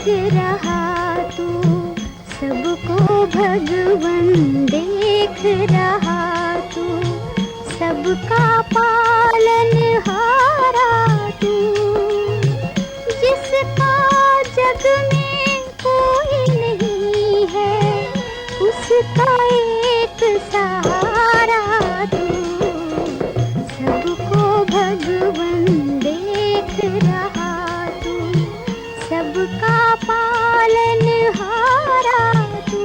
देख रहा तू, सबको भगवन देख रहा तू, सबका पालनहारा तू, जिसका जग में कोई नहीं है, उसका एक सहारा तू, सबको भगवन देख रहा तू, सबका पालनहारा तू,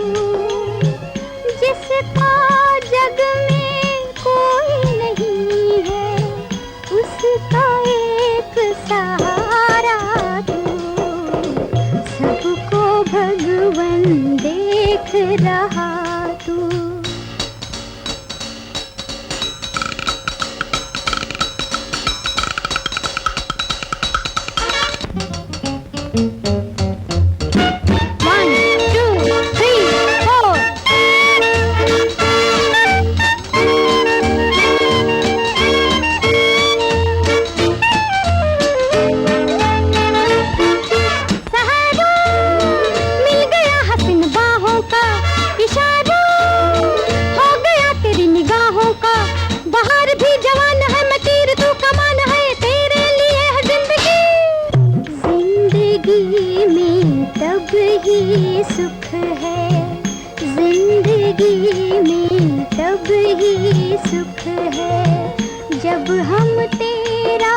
जिसका जग में कोई नहीं है, उसका एक सहारा तू, सबको भगवन देख रहा तू। सुख है जिंदगी में, तब ही सुख है जब हम तेरा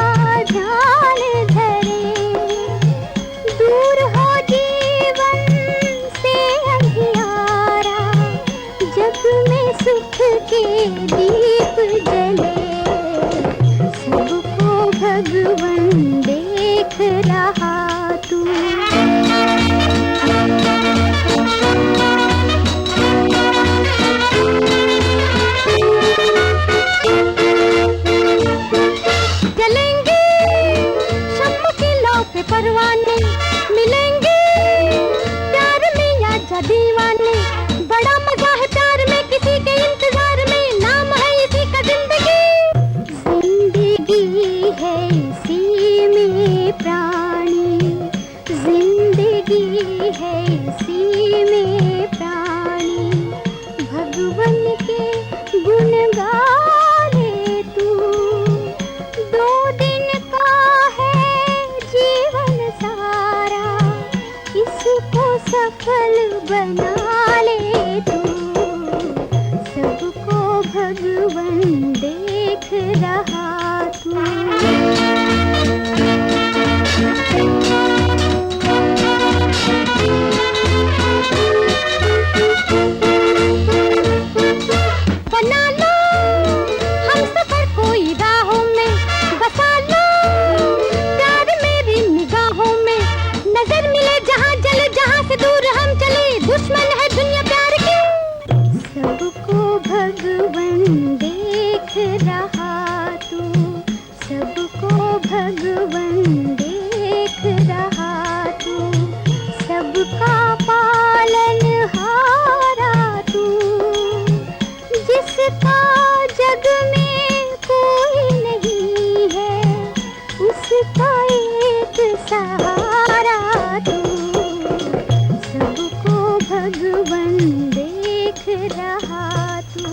ध्यान धरें, दूर हो जीवन से अंधियारा, जग में सुख के दीप जले, सबको भगवन देख रहा तू। परवाने मिलेंगे प्यार में या जा दीवाने, बड़ा मजा है प्यार में, किसी के इंतजार में, नाम है इसी का जिंदगी। जिंदगी है इसी में प्राणी, जिंदगी है इसी में प्राणी, भगवन के गुण गाने तू, दो दिन का इसको सफल बना ले तू, सबको भगवन देख रहा तू। बना लो हम सफर कोई राहों में, बसा लो प्यार मेरी निगाहों में, नजर मिले जहाँ जले, जहाँ से दूर हम चले, दुश्मन है दुनिया प्यार की, सबको भगवन देख रहा तू, सबको भगवन देख रहा तू, सबका पालनहारा तू, जिसका जग में कोई नहीं है, उसका एक सहारा तू, सबको भगवन देख रहा तू।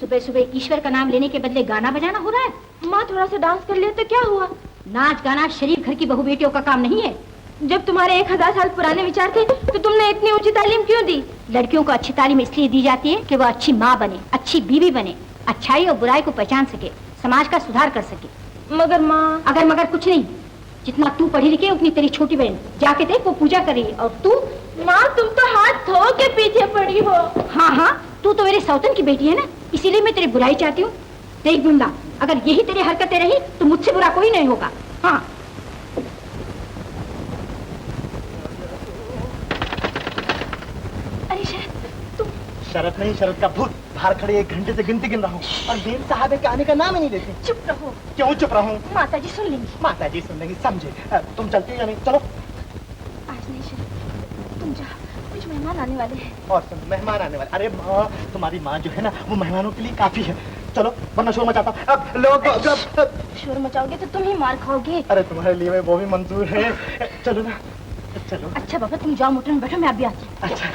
सुबह सुबह ईश्वर का नाम लेने के बदले गाना बजाना हो रहा है। माँ थोड़ा सा डांस कर लिया तो क्या हुआ? नाच गाना शरीफ घर की बहू बेटियों का काम नहीं है। जब तुम्हारे 1000 साल पुराने विचार थे तो तुमने इतनी ऊंची तालीम क्यों दी? लड़कियों को अच्छी तालीम इसलिए दी जाती है कि वो अच्छी माँ बने, अच्छी बीवी बने, अच्छाई और बुराई को पहचान सके, समाज का सुधार कर सके। मगर माँ, अगर मगर कुछ नहीं, जितना तू पढ़ी लिखी है उतनी तेरी छोटी बहन, जाके देख वो पूजा कर रही है। और तू? माँ तुम तो हाथ धो के पीछे पड़ी हो। हाँ हाँ, तू तो मेरे सौतन की बेटी है ना, इसीलिए मैं तेरी बुराई चाहती हूँ। देख गुंडा, अगर यही तेरी हरकतें रही तो मुझसे बुरा कोई नहीं होगा। हाँ। अरे शरद, तुम। शरद नहीं, शरद का भूत। बाहर खड़े 1 घंटे से गिनती गिन रहा हूँ और बेन साहब के आने का नाम ही नहीं लेते। चुप रहो। क्यों चुप रहूं? माताजी सुन लेंगी। माताजी सुन लेंगी, समझे। तुम चलती हो या नहीं? चलो। आज नहीं शरद, तुम जाओ, कुछ मेहमान आने वाले हैं। और सुन, मेहमान आने वाले। अरे माँ, तुम्हारी माँ जो है ना, वो मेहमानों के लिए काफी है। चलो, वरना शोर मचाता। अब लोग शोर मचाओगे तो तुम ही मार खाओगे। अरे तुम्हारे लिए वो भी मंजूर है। चलो ना, चलो। अच्छा बाबा, तुम जाओ मोटर में बैठो, मैं अभी आती हूँ। अच्छा।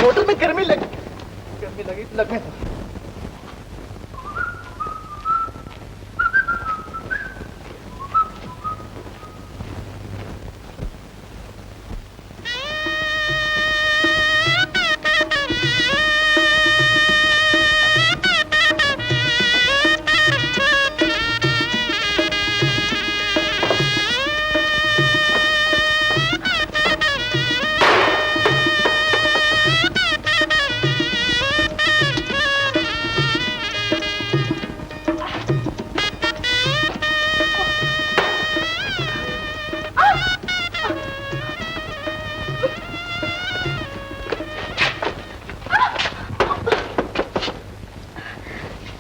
मोटर में गर्मी लगी लगने तो।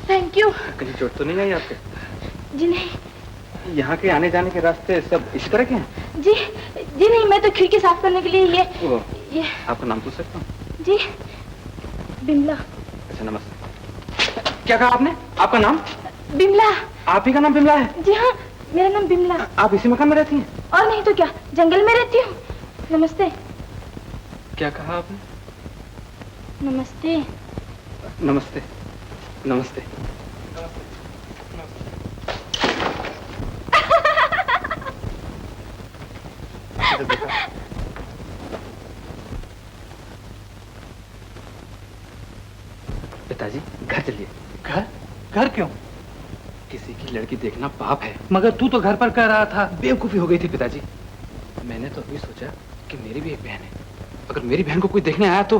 Thank you. कहीं चोट तो नहीं आई आपके? जी नहीं। यहाँ के आने जाने के रास्ते सब इसी तरह के हैं? जी जी नहीं, मैं तो खिड़की साफ करने के लिए ये आपका नाम पूछ सकता हूँ? जी बिमला। अच्छा, नमस्ते। क्या कहा आपने? आपका नाम? बिमला। आप ही का नाम बिमला है? जी हाँ, मेरा नाम बिमला। आप इसी मकान में रहती हैं? और नहीं तो क्या, जंगल में रहती हूँ। नमस्ते। क्या कहा आपने? नमस्ते। नमस्ते। नमस्ते। पिताजी, घर चलिए। घर? घर क्यों? किसी की लड़की देखना पाप है। मगर तू तो घर पर कह रहा था। बेवकूफी हो गई थी पिताजी। मैंने तो अभी सोचा कि मेरी भी एक बहन है, अगर मेरी बहन को कोई देखने आया तो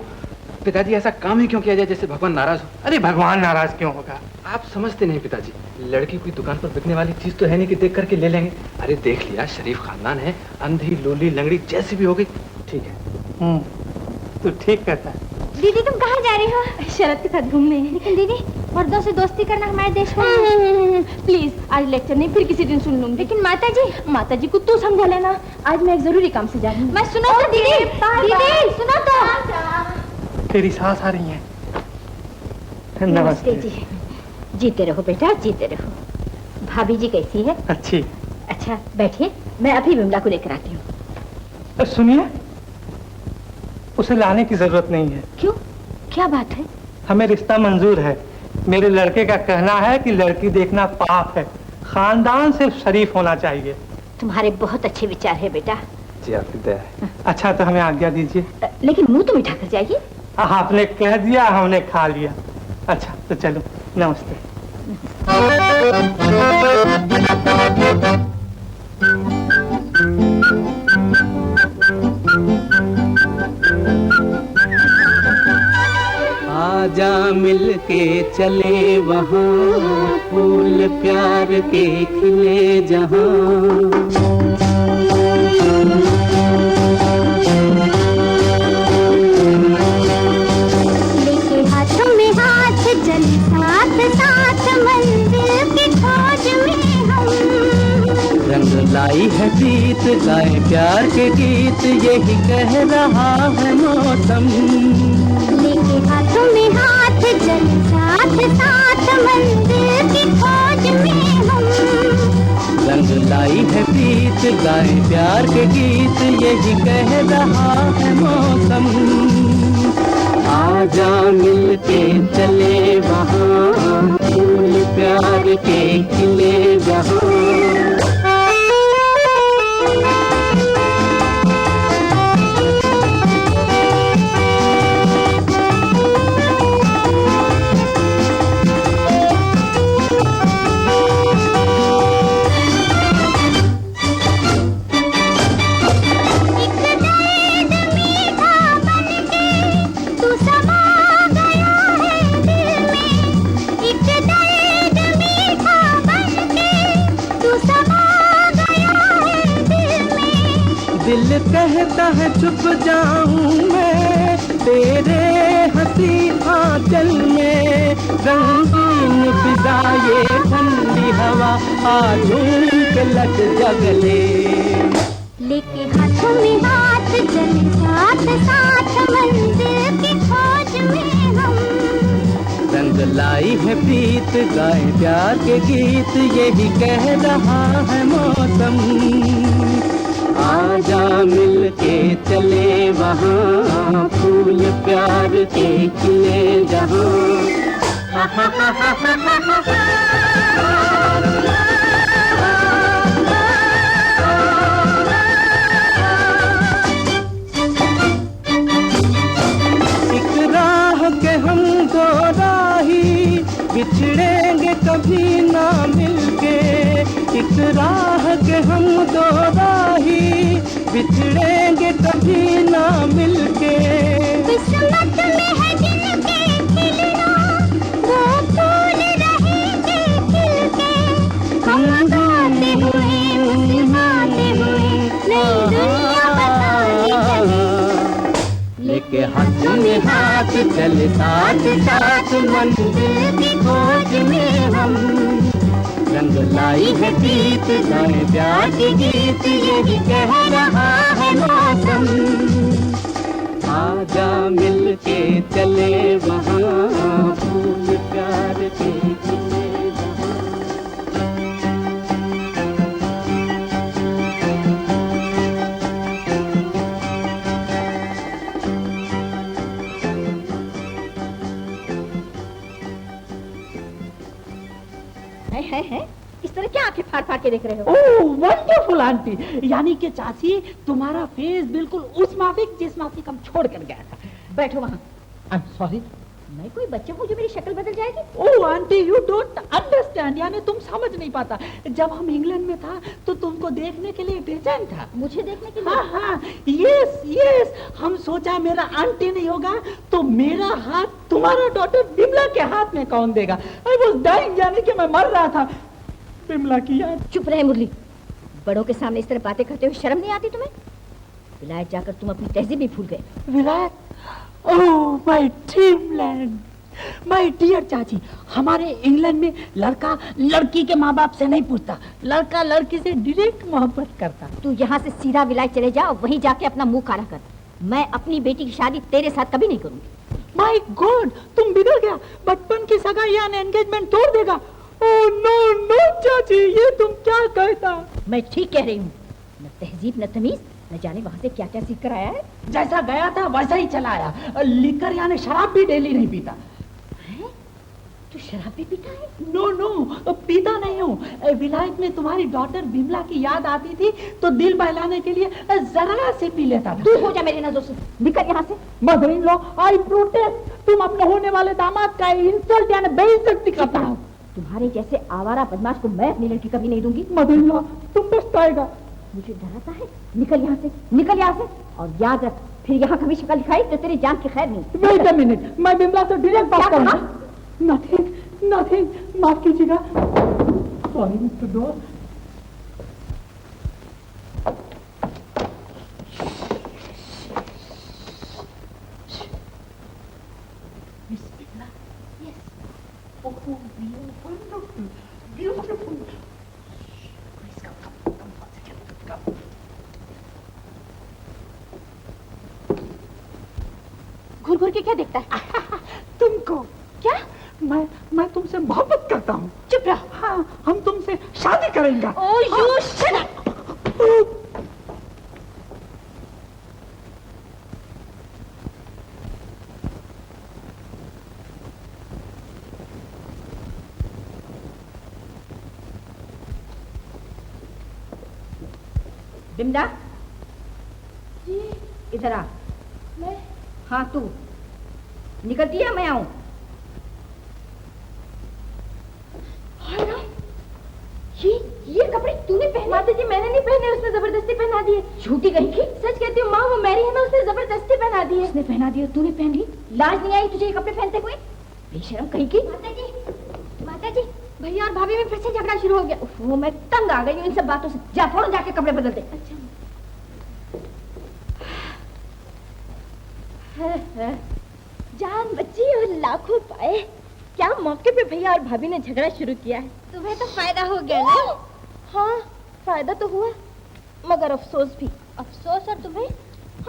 पिताजी ऐसा काम ही क्यों किया जाए जैसे भगवान नाराज हो। अरे भगवान नाराज क्यों होगा? आप समझते नहीं पिताजी, लड़की कोई दुकान पर बिकने वाली चीज तो है नहीं कि देख करके ले लेंगे। अरे देख लिया, शरीफ खानदान है, अंधी लोली लंगड़ी जैसी भी होगी ठीक है। तू ठीक कहता है। दीदी तुम कहाँ जा रही हो? शरद के साथ घूमने। लेकिन दीदी, मर्दों से दोस्ती करना हमारे देश में। प्लीज आज लेक्चर नहीं, फिर किसी दिन सुन लूंगी। लेकिन माताजी को तू समझा लेना, आज मैं एक जरूरी काम से जा रही हूँ। मैं सुनो तो दीदी, दीदी सुनो तो। तेरी सास आ रही है। नमस्ते जी। जीते रहो बेटा, जीते रहो। भाभी जी कैसी है? अच्छी। अच्छा बैठिए, मैं अभी बिमला को लेकर आती हूँ। सुनिए, उसे लाने की जरूरत नहीं है। क्यों, क्या बात है? हमें रिश्ता मंजूर है। मेरे लड़के का कहना है कि लड़की देखना पाप है, खानदान से शरीफ होना चाहिए। तुम्हारे बहुत अच्छे विचार है बेटा। जी आपकी दया है। अच्छा तो हमें आज्ञा दीजिए। लेकिन मुंह तो मिठा कर जाइए। आपने कह दिया, हमने खा लिया। अच्छा तो चलो, नमस्ते। आजा मिल के चले वहाँ, फूल प्यार के खिले जहाँ। लेके हाथों में हाथ चल साथ साथ मंजिल की खोज में हम। रंग लाई है प्रीत, गाए प्यार के गीत, यही कह रहा है मौसम। लेके हाथों में हाथ चल साथ साथ मंजिल की खोज में हम। रंग लाई है प्रीत, गाए प्यार के गीत, यही कह रहा है मौसम। आजा मिल के चले वहाँ, फूल प्यार के खिले जहाँ। तू समा गया है दिल में, एक दर्द दिल कहता है छुप जाऊं मैं तेरे हंसी आंचल में, रंगीन फिजा ये ठंडी हवा आजूम के लट जगले। लेके हाथों में हाथ चले साथ साथ मंदिर की खोज में हम। रंग लाई है प्रीत गाए प्यार के गीत, यही कह रहा है मौसम। आजा मिल के चले वहाँ फूल प्यार के खिले जहाँ। एक राह के हम दो राही बिछड़ेंगे कभी ना मिलके, एक राह के हम दो राही बिछड़ेंगे कभी ना मिलके। किस्मत में है जिनके खिलना वो फूल रहेंगे खिल के, हम गाते हुए मुस्कुराते हुए नई दुनिया बताने चले। लेके हाथ में हाथ चले साथ साथ मंदिर की खोज में हम। रंग लाई है प्रीत गाए प्यार के गीत, यही कह रहा है मौसम। आजा मिल के चले वहाँ फूल प्यार के खिले जहाँ। है इस तरह क्या आंखें फाड़ फाड़ के देख रहे हो? ओह वंडरफुल आंटी, यानी कि चाची तुम्हारा फेस बिल्कुल उस माफिक जिस माफिक हम छोड़ कर गया था। बैठो वहाँ। आई एम सॉरी। मैं कोई बच्चा हूँ जो मेरी शक्ल बदल जाएगी? ओह आंटी यू डोंट अंडरस्टैंड, यानी तुम समझ नहीं पाता। जब हम इंग्लैंड में था तो तुमको देखने के लिए बेचैन था। मुझे देखने के लिए? हाँ हाँ यस यस, हम सोचा मेरा आंटी नहीं होगा तो मेरा हाथ तुम्हारा डॉटर बिमला के हाथ में कौन देगा। आई वाज डाइंग, यानी कि मैं मर रहा था बिमला की याद। चुप रहे मुरली, बड़ों के सामने इस तरह बातें करते हुए शर्म नहीं आती तुम्हें? विलायत जाकर तुम अपनी तहजीब ही भूल गए। विलायत? Oh my dreamland, my dear चाची, हमारे इंग्लैंड में लड़का लड़की के माँ बाप से नहीं पूछता, लड़का लड़की से डायरेक्ट मोहब्बत करता। तू यहाँ से सीधा विलायत चले जा और वहीं जाके अपना मुंह काला कर। मैं अपनी बेटी की शादी तेरे साथ कभी नहीं करूंगी। माय गॉड, तुम बिगड़ गया, बचपन की सगाई या एंगेजमेंट तोड़ देगा। ओह नो नो चाची, ये तुम क्या कहता? मैं ठीक कह रही हूँ। न तहजीब न तमीज, न जाने वहाँ से क्या क्या सीख कर आया है। जैसा गया था वैसा ही चला आया। लिकर यानी शराब भी डेली नहीं पीता। तू शराब भी पीता है? नो नो पीता नहीं हूँ। विलायत में तुम्हारी डॉटर बिमला की याद आती थी तो दिल बहलाने के लिए जरा से पी लेता था। दूर हो जा मेरी नजरों से, निकल यहाँ से। Mother in law, I protest, तुम अपने होने वाले दामाद का इंसल्ट यानी बेइज्जती करता हो। तुम्हारे जैसे आवारा बदमाश को मैं अपनी लड़की कभी नहीं दूंगी। मदर इन लॉ, तुम पछताएगा। मुझे डराता है? निकल यहाँ से, निकल यहाँ से। और याद रख, फिर यहाँ कभी शिकल दिखाई तो तेरी जान की खैर नहीं। वेट अ मिनट, मैं बिमला से डायरेक्ट बात करूंगा। नथिंग नथिंग, माफ कीजिएगा। सॉरी मिस्टर डॉ। Miss Bimla, yes, oh beautiful beautiful. घूर घूर के क्या देखता है? तुमको। क्या? मैं तुमसे मोहब्बत करता हूँ। चुप रहो। हाँ, हम तुमसे शादी करेंगे। Oh you shut up. Bimla ji, इधर आ। मैं? हाँ तू निकलती है, मैं आऊं? ये कपड़े तूने पहने? माता जी मैंने नहीं पहने, उसने जबरदस्ती पहना दिए। झूठी कहीं की। सच कहती हूँ माँ, वो मैरी है ना, उसने जबरदस्ती पहना दिए। उसने पहना दिया, तूने पहन ली? लाज नहीं आई तुझे ये कपड़े पहनते हुए? बेशरम कहीं की। माता जी भैया और भाभी में फिर से झगड़ा शुरू हो गया। वो मैं तंग आ गई हूँ इन सब बातों से। जा फौरन जाके कपड़े बदल दे। अच्छा जान बची और लाखों पाए। क्या मौके पे भैया और भाभी ने झगड़ा शुरू किया है। तुम्हें तो फायदा हो गया ना। हाँ, फायदा तो हुआ, मगर अफसोस भी। अफसोस और तुम्हें?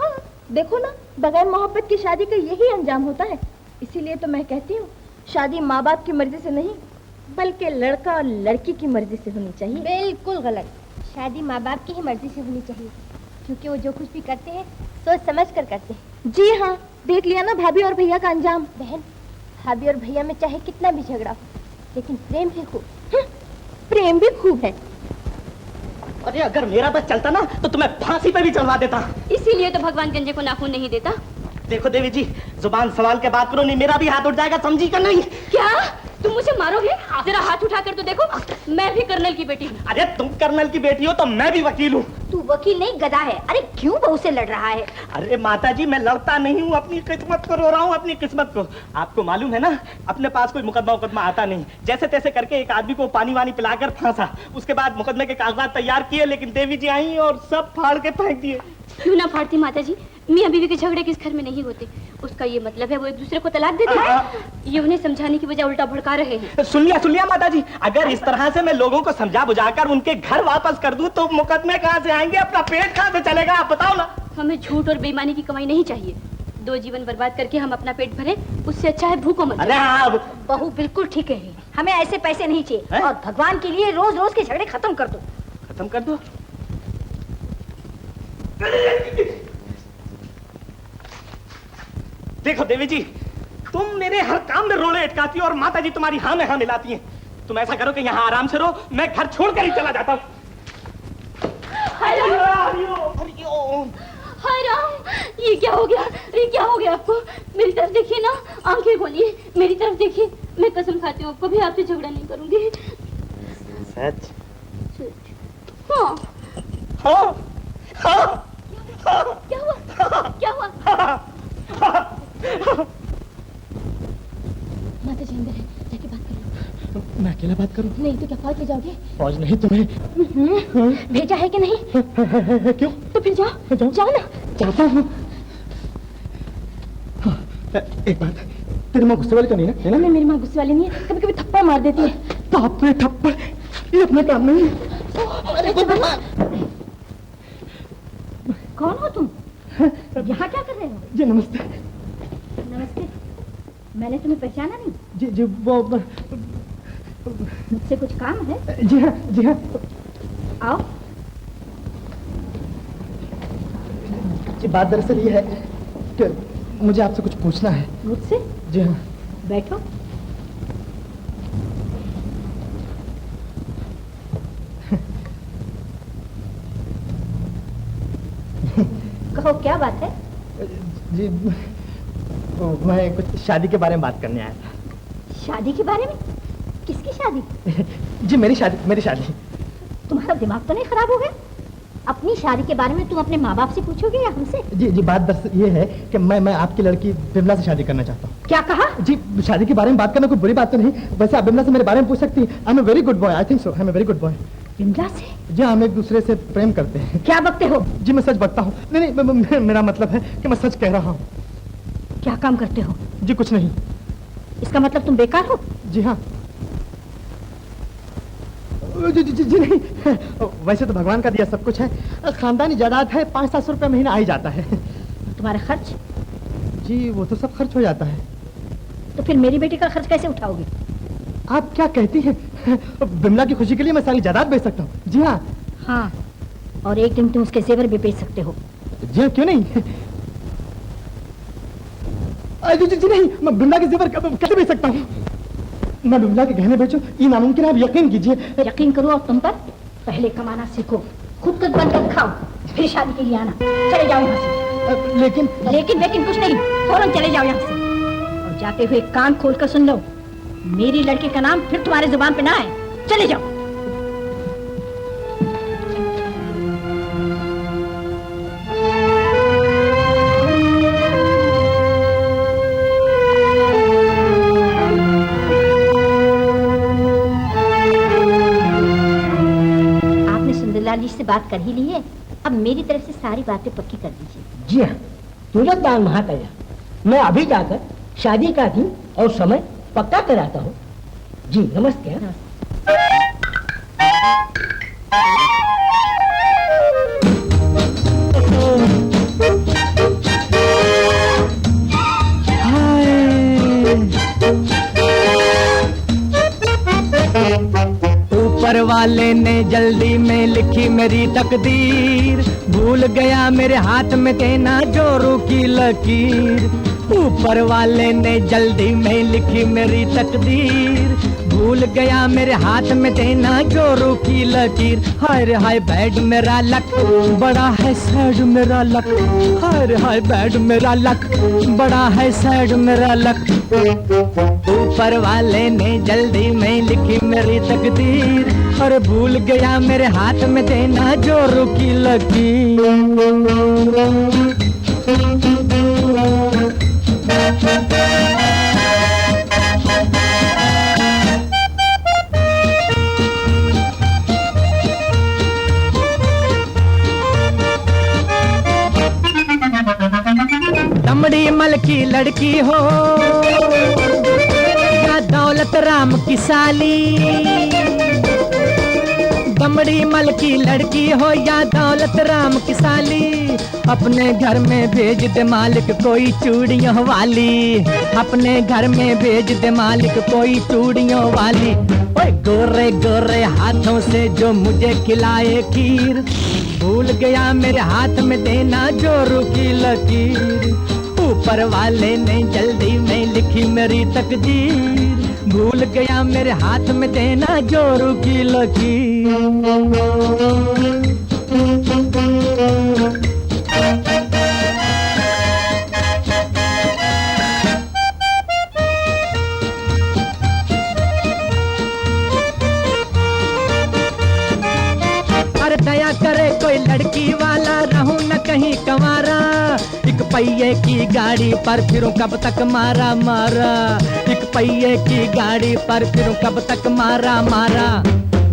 हाँ, देखो ना, बगैर मोहब्बत की शादी का यही अंजाम होता है। इसीलिए तो मैं कहती हूँ, शादी माँ बाप की मर्जी से नहीं, बल्कि लड़का और लड़की की मर्जी से होनी चाहिए। बिल्कुल गलत। शादी माँ बाप की ही मर्जी से होनी चाहिए, क्योंकि वो जो कुछ भी करते हैं सोच समझ कर करते हैं। जी हाँ, देख लिया ना भाभी और भैया का अंजाम। बहन, भाभी और भैया में चाहे कितना भी झगड़ा हो, लेकिन प्रेम भी खूब। प्रेम भी खूब है। अरे अगर मेरा बस चलता ना तो तुम्हें फांसी पे भी चलवा देता। इसीलिए तो भगवान गंजे को नाखून नहीं देता। देखो देवी जी, जुबान संभाल के बात करो, नहीं मेरा भी हाथ उठ जाएगा, समझी कर नहीं। क्या तुम मुझे मारोगे? जरा हाथ उठा कर तो देखो, मैं भी कर्नल की बेटी हूँ। अरे तुम कर्नल की बेटी हो तो मैं भी वकील हूँ। तू वकील नहीं, गधा है। अरे क्यों बहू से लड़ रहा है? अरे माता जी, मैं लड़ता नहीं हूँ, अपनी किस्मत को रो रहा हूँ, अपनी किस्मत को। आपको मालूम है ना, अपने पास कोई मुकदमा आता नहीं। जैसे तैसे करके एक आदमी को पानी वानी पिलाकर फांसा, उसके बाद मुकदमे के कागजात तैयार किए, लेकिन देवी जी आई और सब फाड़ के फेंक दिए। क्यों ना फाड़ती माता जी, मियां बीवी के झगड़े किस घर में नहीं होते। उसका ये मतलब है वो एक दूसरे को तलाक देते हैं। ये उन्हें समझाने की बजाय उल्टा भड़का रहे हैं। सुन लिया माता जी, अगर इस तरह से मैं लोगों को समझा बुझाकर उनके घर वापस कर दूं तो मुकदमे कहाँ से आएंगे, अपना पेट कहाँ से चलेगा, आप बताओ ना। हमें झूठ और बेईमानी की कमाई नहीं चाहिए। 2 जीवन बर्बाद करके हम अपना पेट भरे, उससे अच्छा है भूखों मर। अरे हाँ, बहू बिल्कुल ठीक है, हमें ऐसे पैसे नहीं चाहिए। और भगवान के लिए रोज रोज के झगड़े खत्म कर दो। खत्म कर दो। देखो देवी जी, तुम मेरे हर काम में रोले अटकाती हो और माता जी तुम्हारी हाँ में हाँ मिलाती हैं। तुम ऐसा करो कि यहाँ आराम से रहो, मैं घर छोड़कर ही चला जाता हूँ। हाय राम, ये क्या हो गया? ये क्या हो गया आपको? मेरी तरफ देखिए ना, आंखें खोलिए, मेरी तरफ देखिए। मैं कसम खाती हूँ, कभी आपसे झगड़ा नहीं करूंगी। सच? हाँ। हाँ, हाँ, क्या हुआ? क्या हुआ? माता जी अंदर है, जाके बात कर लो। मैं अकेला बात करूं? नहीं तो क्या फौज ले जाओगे? फौज नहीं तुम्हें भेजा है कि नहीं? क्यों? तो फिर जाओ, जाओ ना। जाता हूँ। हाँ, एक बात, तेरी माँ गुस्से वाली तो नहीं ना? है ना? मेरी माँ गुस्से वाली नहीं है, कभी कभी थप्पड़ मार देती है। बाप रे, थप्पड़, ये अपने काम नहीं। अरे कौन हो तुम? यहाँ क्या कर रहे हो? जी नमस्ते। नमस्ते। मैंने तुम्हें पहचाना नहीं। जी जी, वो मुझसे कुछ काम है? जी हाँ, जी हाँ। आओ। जी बात दरअसल ये है कि मुझे आपसे कुछ पूछना है। मुझसे? जी हाँ। बैठो। कहो क्या बात है? जी मैं कुछ शादी के बारे में बात करने आया था। शादी के बारे में? किसकी शादी? जी मेरी शादी। तुम्हारा दिमाग तो नहीं खराब हो गया? अपनी शादी के बारे में तुम अपने माँ बाप से पूछोगे या हमसे? जी बात दरअसल ये है कि मैं आपकी लड़की बिमला से शादी करना चाहता हूँ। क्या कहा? जी शादी के बारे में बात करना कोई बुरी बात तो नहीं, वैसे आप बिमला से मेरे बारे में पूछ सकती हैं। I am a very good boy, I think so, I am a very good boy. Bimla से? जी हम एक दूसरे से प्रेम करते हैं। क्या बकते हो? जी मैं सच बकता हूँ। नहीं, मेरा मतलब है कि मैं सच कह रहा हूँ। क्या काम करते हो? जी कुछ नहीं। इसका मतलब तुम बेकार हो? जी हाँ। जी नहीं, वैसे तो भगवान का दिया सब कुछ है, खानदानी जायदाद है, 500-700 रुपये महीना आ ही जाता है। तुम्हारा खर्च? जी वो तो सब खर्च हो जाता है। तो फिर मेरी बेटी का खर्च कैसे उठाओगे? आप क्या कहती हैं? बिमला की खुशी के लिए मैं सारी जायदाद बेच सकता हूँ। जी हाँ। हाँ, और एक दिन तुम उसके जेवर भी बेच सकते हो। जी हाँ, क्यों नहीं? जी नहीं, मैं बिमला के जेवर कैसे बेच सकता हूँ? मैं बिमला के गहने बेचूं, ये नामुमकिन है, आप यकीन कीजिए। यकीन करो और तुम पर? पहले कमाना सीखो, खुद बनकर खाओ, फिर शादी के लिए आना। चले जाओ यहाँ से। लेकिन कुछ नहीं, फौरन चले जाओ यहाँ से। और जाते हुए कान खोलकर सुन लो, मेरी लड़की का नाम फिर तुम्हारे जुबान पे ना आए। चले जाओ। जी से बात कर ही ली है, अब मेरी तरफ से सारी बातें पक्की कर दीजिए। जी हाँ, तुरंत दान महाताया। मैं अभी जाकर शादी का दिन और समय पक्का कराता हूँ। जी नमस्ते। ऊपर वाले ने जल्दी में लिखी मेरी तकदीर, भूल गया मेरे हाथ में देना जोरू की लकीर। ऊपर वाले ने जल्दी में लिखी मेरी तकदीर, भूल गया मेरे हाथ में देना जोरू की लकीर। हाय रे हाय बैड मेरा लक, बड़ा है सैड मेरा लक। हाय रे हाय बैड मेरा लक, बड़ा है सैड मेरा लक। ऊपर वाले ने जल्दी में लिखी मेरी तकदीर, और भूल गया मेरे हाथ में देना जोरू की लकीर। दमड़ी मल की लड़की हो या दौलत राम की साली, दमड़ी मल की लड़की हो या दौलत राम की साली, अपने घर में भेज दे मालिक कोई चूड़ियों वाली। अपने घर में भेज दे मालिक कोई चूड़ियों वाली। ओए गोरे गोरे हाथों से जो मुझे खिलाए खीर, भूल गया मेरे हाथ में देना जोरू की लकीर। ऊपर वाले ने जल्दी में लिखी मेरी तकदीर, भूल गया मेरे हाथ में देना जोरू की लकीर। अरे दया करे कोई लड़की वाला, रहूं न कहीं कंवारा। एक पहिए की गाड़ी पर फिरूं कब तक मारा मारा। एक पहिए की गाड़ी पर फिरूं कब तक मारा मारा।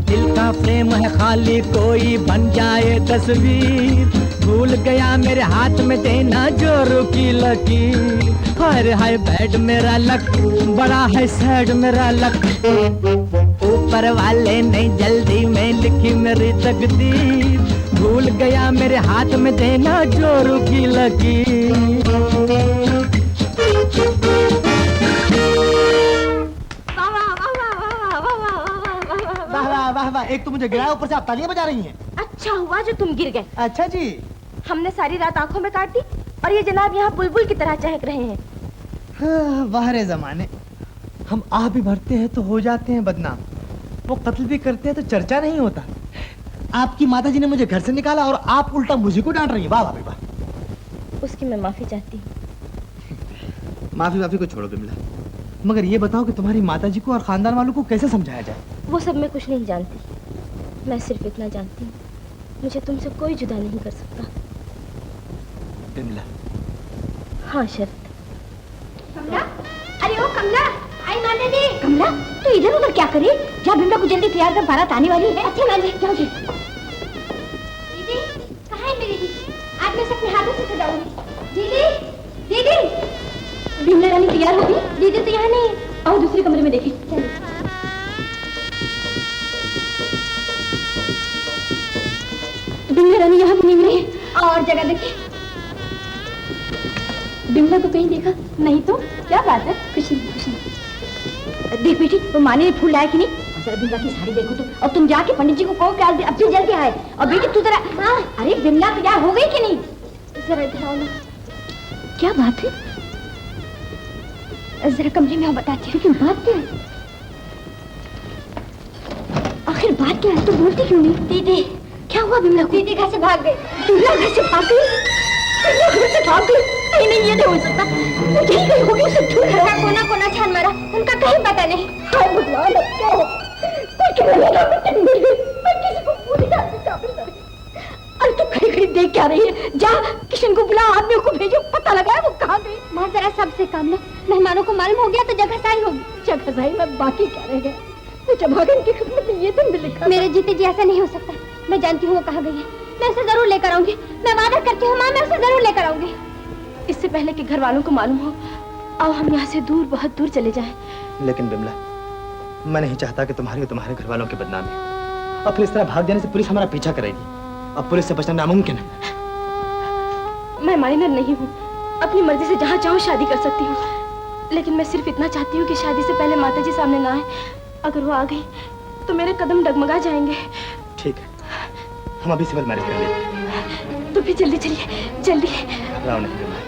दिल का प्रेम है खाली कोई बन जाए तस्वीर, भूल गया मेरे हाथ में देना जोरू की लकीर। हाय रे हाय बैड मेरा लक, बड़ा है सैड मेरा लक। ऊपर वाले ने जल्दी में लिखी मेरी तकदीर, भूल गया मेरे हाथ में देना जोरू की लकीर। वाह वाह वाह, एक तो मुझे गिराया, ऊपर से आप तालियां बजा रही हैं। अच्छा हुआ जो तुम गिर गए। अच्छा जी। हमने सारी रात आंखों में काट दी और ये जनाब यहाँ बुलबुल की तरह चहक रहे हैं। हाँ, वाह रे जमाने, हम आह भी भरते हैं तो हो जाते हैं बदनाम, वो कत्ल भी करते हैं तो चर्चा नहीं होता। आपकी माता जी ने मुझे घर से निकाला और आप उल्टा मुझे को डांट रही हैं। वाह वाह वाह। उसकी मैं माफी चाहती हूँ। माफी को छोड़ो बिमला, मगर ये बताओ कि तुम्हारी माता जी को और खानदान वालों को कैसे समझाया जाए? वो सब मैं कुछ नहीं जानती, मैं सिर्फ इतना जानती हूँ, मुझे तुमसे कोई जुदा नहीं कर सकता। बिमला। हाँ शर्त। कमला, अरे ओ कमला, आई माने जी। कमला, तू इधर उधर क्या करी? जा बिमला को जल्दी तैयार कर, बारात आने वाली है। अच्छा माने, जाओ जी। दीदी, कहाँ है मेरी दीदी? आज मैं अपने हाथों से सजाऊंगी। दीदी, दीदी। बिमला रानी तैयार होगी? दीदी तो यहाँ नहीं है। आओ दूसरे कमरे में देखें। चलिए। बिमला रानी यहाँ भी नहीं है। और जगह देखिए। बिमला को कहीं देखा नहीं तो? क्या बात है? खुशी खुशी। देख बेटी, वो माने ने फूल लाया कि नहीं? जरा बिमला की साड़ी देखो तो। और तुम जाके पंडित जी को कहो कि अब से जल्दी आए। और बेटी तू जरा, अरे बिमला तैयार हो गई कि नहीं? जरा इधर आओ ना। क्या बात है? जरा कमरे में बताती हूँ। बात क्या है? आखिर बात क्या है? तू बोलती क्यों नहीं? दीदी, क्या हुआ बिमला को? दीदी घर से भाग गई। बिमला घर से भाग गई? बिमला घर से भाग गई? नहीं, ये नहीं हो सकता। वो यही गई होगी, उसे ढूंढ रहा। कोना कोना छान मारा, उनका कहीं पता नहीं। हाय भगवान, अब क्या हो? कोई कहना मिल गई, मैं किसी को पूरी रात से चाबी कर गई। अरे तू खड़ी खड़ी देख क्या रही है? जा किशन को बुला, आदमियों को भेजो, पता लगाए वो कहाँ गई। माँ जरा सबसे काम ले, मेहमानों को मालूम हो गया तो जगह साई होगी। जगह साई में बाकी क्या रह गया? मुझे भागन की खिदमत में ये दिन भी लिखा। मेरे जीते जी ऐसा नहीं हो सकता। मैं जानती हूँ वो कहाँ गई है। मैं उसे जरूर लेकर आऊंगी। मैं वादा करती हूँ माँ, मैं उसे जरूर लेकर आऊंगी। इससे पहले कि घर वालों को मालूम हो, आओ हम यहाँ से दूर, बहुत दूर चले जाएं। लेकिन बिमला, मैं नहीं चाहता कि तुम्हारी और तुम्हारे घर वालों की बदनामी हो। अब फिर इस तरह भाग जाने से पुलिस हमारा पीछा करेगी। अब पुलिस से बचना नामुमकिन है। मैं माइनर नहीं हूँ, अपनी मर्जी से जहाँ चाहूँ शादी कर सकती हूँ, लेकिन मैं सिर्फ इतना चाहती हूँ कि शादी से पहले माताजी सामने ना आए। अगर वो आ गई तो मेरे कदम डगमगा जाएंगे। ठीक है, हम अभी सिविल मैरिज कर लेते हैं। तो फिर जल्दी चलिए, जल्दी। घबराओ नहीं बिमला,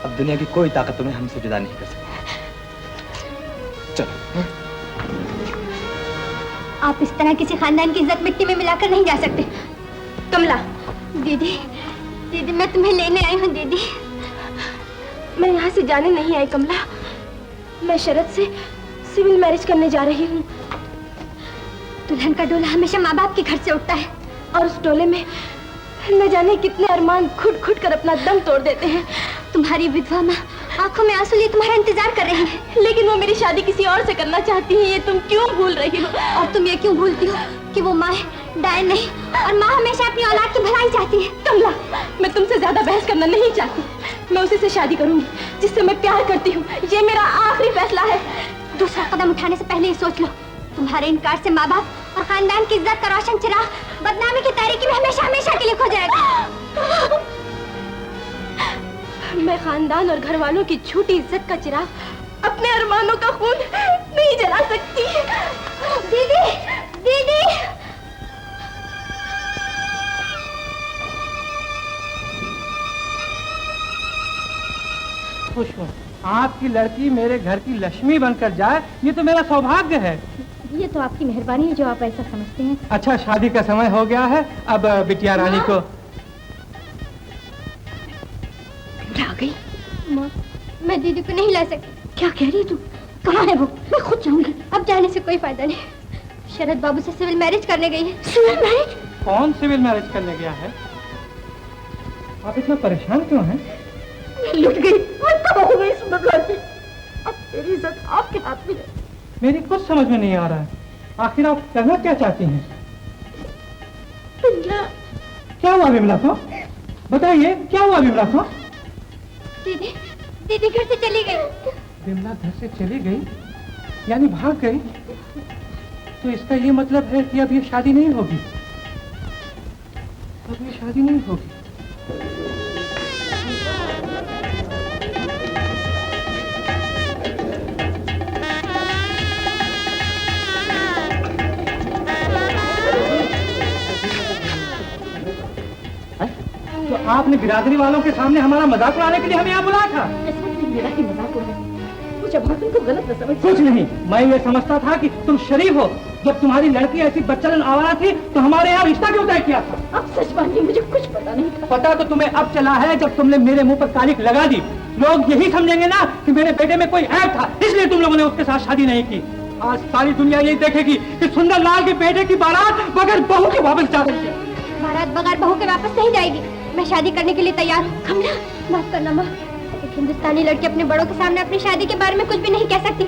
अब दुनिया की कोई ताकत तुम्हें हमसे जुदा नहीं कर सकती। चलो। आप इस तरह किसी खानदान की इज्जत मिट्टी में मिलाकर नहीं जा सकते। कमला। दीदी, दीदी मैं तुम्हें लेने आई हूँ दीदी। मैं यहाँ से जाने नहीं आई कमला, मैं शरद से सिविल मैरिज करने जा रही हूँ। दुल्हन का डोला हमेशा माँ बाप के घर से उठता है, और उस डोले में न जाने कितने अरमान खुद खुद कर अपना दम तोड़ देते हैं। तुम्हारी विधवा माँ आंखों में आंसू लिए तुम्हारा इंतजार कर रही है। लेकिन वो मेरी शादी किसी और से करना चाहती है, ये तुम क्यों भूल रही हो? और तुम ये क्यों भूलती हो कि वो माँ है, डायन नहीं, और माँ हमेशा अपनी औलाद की भलाई चाहती है। कमला, मैं तुमसे ज्यादा बहस करना नहीं चाहती। मैं उसी से शादी करूंगी जिससे मैं प्यार करती हूँ। ये मेरा आखिरी फैसला है। दूसरा कदम उठाने से पहले ही सोच लो, तुम्हारे इनकार से माँ बाप और खानदान की इज्जत का रोशन चिराग बदनामी की तारीकी में हमेशा हमेशा के लिए खो जाएगा। मैं खानदान और घर वालों की झूठी इज्जत का चिराग अपने अरमानों का खून नहीं जला सकती। दीदी, दीदी। खुश हूँ, आपकी लड़की मेरे घर की लक्ष्मी बनकर जाए, ये तो मेरा सौभाग्य है। ये तो आपकी मेहरबानी है जो आप ऐसा समझते हैं। अच्छा, शादी का समय हो गया है, अब बिटिया रानी को। आ गई माँ, मैं दीदी को नहीं ला सकती। क्या कह रही तू? कहाँ है वो? मैं खुद जाऊंगी। अब जाने से कोई फायदा नहीं। शरद बाबू से सिविल मैरिज करने गई है। Civil marriage? कौन सिविल मैरिज करने गया है? आप इतना परेशान क्यों हैं? लुट गई, मैं तबाह हो गई इस बदला से। अब तेरी इज्जत आपके हाथ में है। मेरी कुछ समझ में नहीं आ रहा है, आखिर आप करना क्या चाहती हैं? बिमला। क्या हुआ बिमला को? बताइए, क्या हुआ बिमला को? दीदी, दीदी घर से चली गई। बिमला घर से चली गई, यानी भाग गई? तो इसका ये मतलब है कि अब ये शादी नहीं होगी। अब ये शादी नहीं होगी। तो आपने बिरादरी वालों के सामने हमारा मजाक उड़ाने के लिए हमें यहाँ बुलाया था? मेरा ही मजाक उड़ा है। कुछ अब तुमको गलत न समझ। कुछ नहीं, मैं ये समझता था कि तुम शरीफ हो। जब तुम्हारी लड़की ऐसी बच्चन आवारा थी तो हमारे यहाँ रिश्ता क्यों तय किया था? अब सच मानिए, मुझे कुछ पता नहीं था। पता तो तुम्हें अब चला है जब तुमने मेरे मुंह पर तारीख लगा दी। लोग यही समझेंगे ना कि मेरे बेटे में कोई ऐब था, इसलिए तुम लोगों ने उसके साथ शादी नहीं की। आज सारी दुनिया यही देखेगी कि सुंदर लाल के बेटे की बारात बगैर बहू के वापस जा रही है। बारात बगैर बहू के वापस नहीं जाएगी। मैं शादी करने के लिए तैयार हूँ। कमला, माफ करना माँ, एक हिंदुस्तानी लड़की अपने बड़ों के सामने अपनी शादी के बारे में कुछ भी नहीं कह सकती,